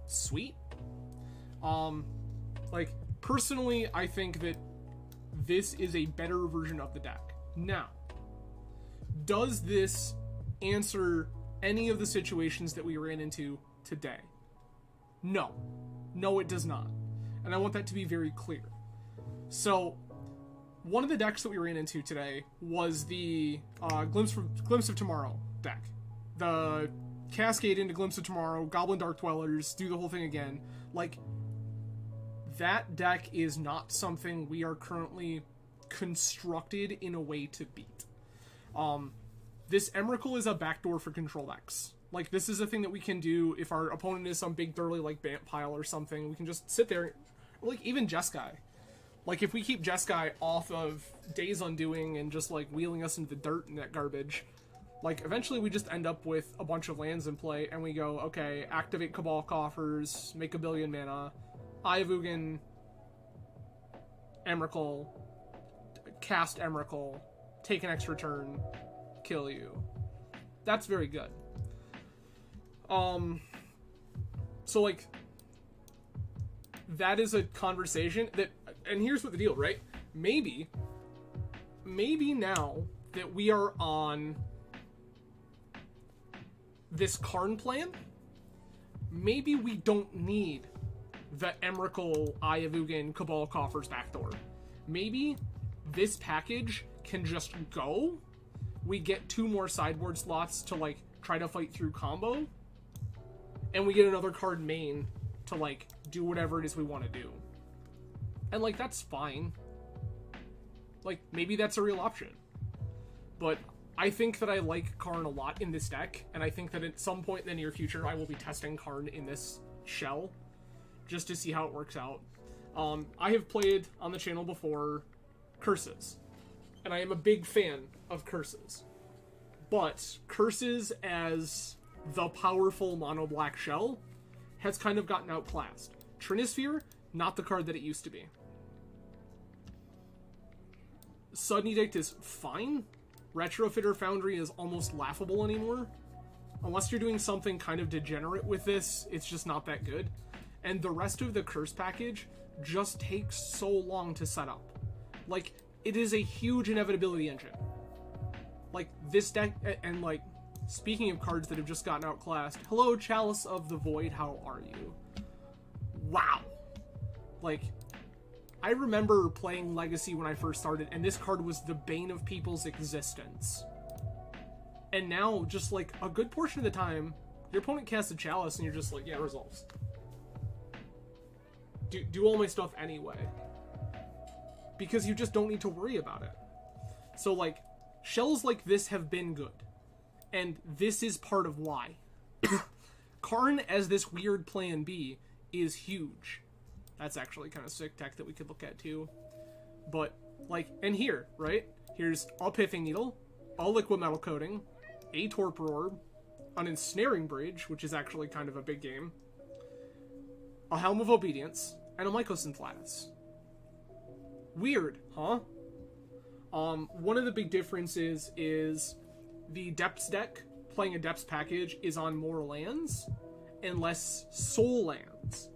Sweet. Like, personally, I think that this is a better version of the deck. Now, does this answer any of the situations that we ran into today? No. No, it does not. And I want that to be very clear. So, one of the decks that we ran into today was the Glimpse of Tomorrow deck. The Cascade into Glimpse of Tomorrow, Goblin Dark Dwellers, do the whole thing again. Like, that deck is not something we are currently constructed in a way to beat. This Emrakul is a backdoor for control decks. Like, this is a thing that we can do if our opponent is some big dirty, like, Bant Pile or something. We can just sit there, or, like, even Jeskai. Like, if we keep Jeskai off of Days Undoing and just, like, wheeling us into the dirt and that garbage, like, eventually we just end up with a bunch of lands in play, and we go, okay, activate Cabal Coffers, make a billion mana, Eye of Ugin, Emrakul, cast Emrakul, take an extra turn, kill you. That's very good. So, like, that is a conversation that, and here's what the deal, right? Maybe now that we are on this Karn plan, maybe we don't need the Emrakul, Eye of Ugin, Cabal Coffers backdoor. Maybe this package can just go. We get 2 more sideboard slots to, like, try to fight through combo. And we get another card main to, like, do whatever it is we want to do. And, like, that's fine. Like, maybe that's a real option. But I think that I like Karn a lot in this deck, and I think that at some point in the near future I will be testing Karn in this shell, just to see how it works out. I have played on the channel before Curses, and I am a big fan of Curses. But Curses as the powerful mono-black shell has kind of gotten outclassed. Trinisphere, not the card that it used to be. Sudden Edict is fine. Retrofitter Foundry is almost laughable anymore. Unless you're doing something kind of degenerate with this, it's just not that good. And the rest of the Curse package just takes so long to set up. Like, it is a huge inevitability engine. Like, this deck, and like, speaking of cards that have just gotten outclassed, hello, Chalice of the Void, how are you? Wow. Like, I remember playing Legacy when I first started, and this card was the bane of people's existence. And now, just like, a good portion of the time, your opponent casts a Chalice, and you're just like, yeah, resolves. Do all my stuff anyway. Because you just don't need to worry about it. So, like, shells like this have been good. And this is part of why. Karn as this weird plan B is huge. That's actually kind of sick tech that we could look at too. But, like, and here, right? Here's a Pithing Needle, a Liquid Metal Coating, a Torpor Orb, an Ensnaring Bridge, which is actually kind of a big game, a Helm of Obedience, and a Mycosynth Lattice. Weird, huh? One of the big differences is the Depths deck, playing a Depths package, is on more lands and less soul lands,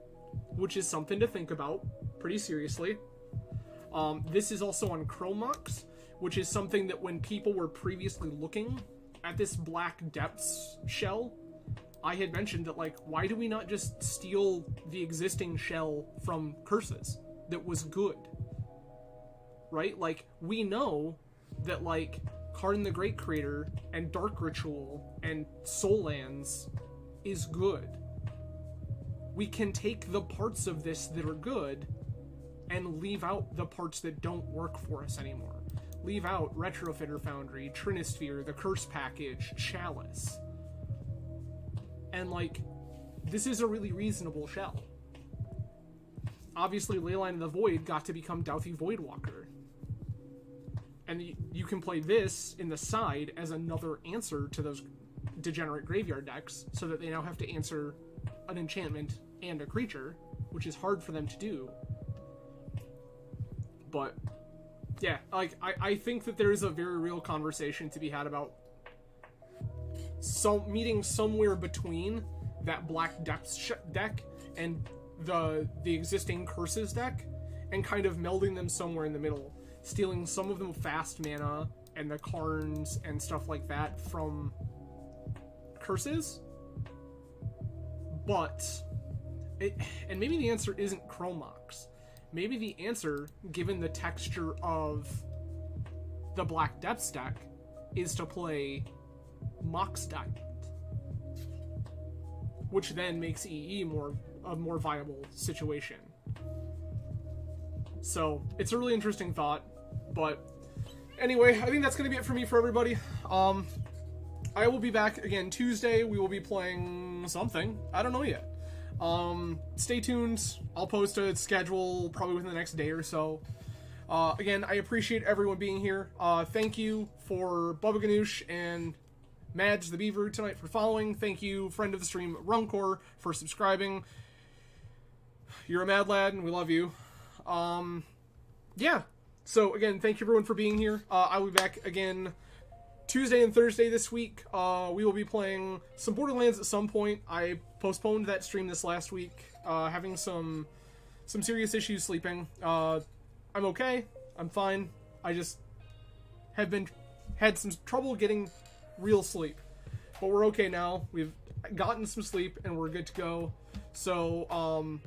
which is something to think about pretty seriously. This is also on Chromox, which is something that when people were previously looking at this black Depths shell, I had mentioned that, like, why do we not just steal the existing shell from Curses that was good? Right? Like, we know that, like, Karn the Great Creator and Dark Ritual and Soul Lands is good. We can take the parts of this that are good and leave out the parts that don't work for us anymore. Leave out Retrofitter Foundry, Trinisphere, the Curse package, Chalice. And, like, this is a really reasonable shell. Obviously, Leyline of the Void got to become Douthie Voidwalker. And you can play this in the side as another answer to those degenerate graveyard decks, so that they now have to answer an enchantment and a creature, which is hard for them to do. But, yeah, like, I think that there is a very real conversation to be had about meeting somewhere between that Black Depths deck and the existing Curses deck, and kind of melding them somewhere in the middle. Stealing some of the fast mana and the Karns and stuff like that from Curses. But, and maybe the answer isn't Chromox. Maybe the answer, given the texture of the Black Depths deck, is to play Mox Diamond. Which then makes EE a more viable situation. So, it's a really interesting thought. But anyway, I think that's going to be it for me for everybody. I will be back again Tuesday. We will be playing something. I don't know yet. Stay tuned. I'll post a schedule probably within the next day or so. Again, I appreciate everyone being here. Thank you for Bubba Ganoush and Madge the Beaver tonight for following. Thank you, friend of the stream, Runcor, for subscribing. You're a mad lad, and we love you. Yeah. So, again, thank you everyone for being here. I will be back again Tuesday and Thursday this week. We will be playing some Borderlands at some point. I postponed that stream this last week, having some some serious issues sleeping. I'm okay. I'm fine. I just have had some trouble getting real sleep. But we're okay now. We've gotten some sleep and we're good to go. So,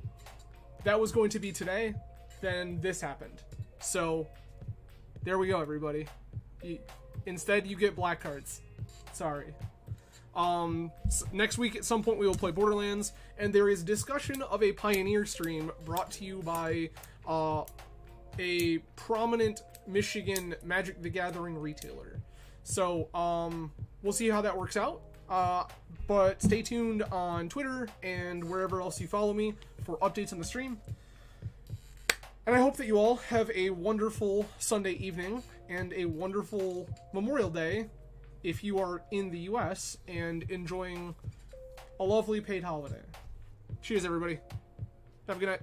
that was going to be today. Then this happened. So, there we go, everybody. Instead, you get black cards. Sorry. Next week at some point we will play Borderlands, and there is discussion of a Pioneer stream brought to you by a prominent Michigan Magic the Gathering retailer. So we'll see how that works out, but stay tuned on Twitter and wherever else you follow me for updates on the stream. And I hope that you all have a wonderful Sunday evening and a wonderful Memorial Day if you are in the US and enjoying a lovely paid holiday. Cheers, everybody. Have a good night.